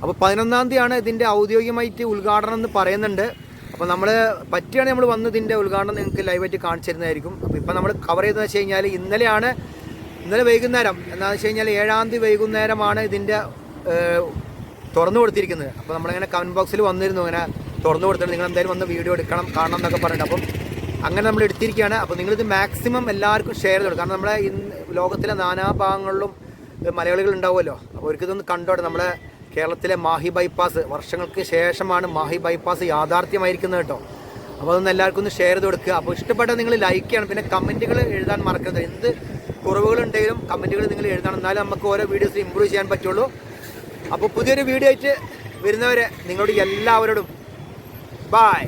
അപ്പോൾ 11-ാം തീയതിയാണ് ഇതിൻ്റെ ഔദ്യോഗികമായിട്ട് ഉദ്ഘാടനം എന്ന് പറയുന്നുണ്ട്. അപ്പോൾ നമ്മൾ പറ്റുകയാണെങ്കിൽ നമ്മൾ വന്ന് ഇതിൻ്റെ ഉദ്ഘാടനം നിങ്ങൾക്ക് ലൈവായിട്ട് കാണിച്ചു തരുന്നതായിരിക്കും. അപ്പോൾ ഇപ്പോൾ നമ്മൾ കവർ ചെയ്തതെന്ന് വെച്ച് കഴിഞ്ഞാൽ ഇന്നലെ വൈകുന്നേരം എന്താണെന്ന് വെച്ച് കഴിഞ്ഞാൽ 7-ാം തീയതി വൈകുന്നേരമാണ് ഇതിൻ്റെ തുറന്നു കൊടുത്തിരിക്കുന്നത്. അപ്പോൾ നമ്മളിങ്ങനെ കമൻറ്റ് ബോക്സിൽ വന്നിരുന്നു, ഇങ്ങനെ തുറന്നു കൊടുത്തിട്ട് നിങ്ങൾ എന്തായാലും വന്ന് വീഡിയോ എടുക്കണം, കാണണം എന്നൊക്കെ പറഞ്ഞിട്ട്. അപ്പം അങ്ങനെ നമ്മൾ എടുത്തിരിക്കുകയാണ്. അപ്പോൾ നിങ്ങളിത് മാക്സിമം എല്ലാവർക്കും ഷെയർ ചെയ്തു. കാരണം നമ്മളെ ലോകത്തിലെ നാനാഭാഗങ്ങളിലും മലയാളികൾ ഉണ്ടാവുമല്ലോ. അപ്പോൾ അവർക്കിതൊന്ന് കണ്ടോട്ടെ. നമ്മളെ കേരളത്തിലെ മാഹി ബൈപ്പാസ് വർഷങ്ങൾക്ക് ശേഷമാണ് മാഹി ബൈപ്പാസ് യാഥാർത്ഥ്യമായിരിക്കുന്നത് കേട്ടോ. അപ്പോൾ അതൊന്ന് എല്ലാവർക്കും ഒന്ന് ഷെയർ ചെയ്ത് കൊടുക്കുക. അപ്പോൾ ഇഷ്ടപ്പെട്ടാൽ നിങ്ങൾ ലൈക്ക് ചെയ്യണം. പിന്നെ കമൻറ്റുകൾ എഴുതാൻ മറക്കരുത്. എന്ത് കുറവുകളുണ്ടെങ്കിലും കമൻറ്റുകൾ നിങ്ങൾ എഴുതണം. എന്നാലും നമുക്ക് ഓരോ വീഡിയോസ് ഇമ്പ്രൂവ് ചെയ്യാൻ പറ്റുള്ളൂ. അപ്പോൾ പുതിയൊരു വീഡിയോ ആയിട്ട് വരുന്നവരെ നിങ്ങളോട് എല്ലാവരോടും ബൈ.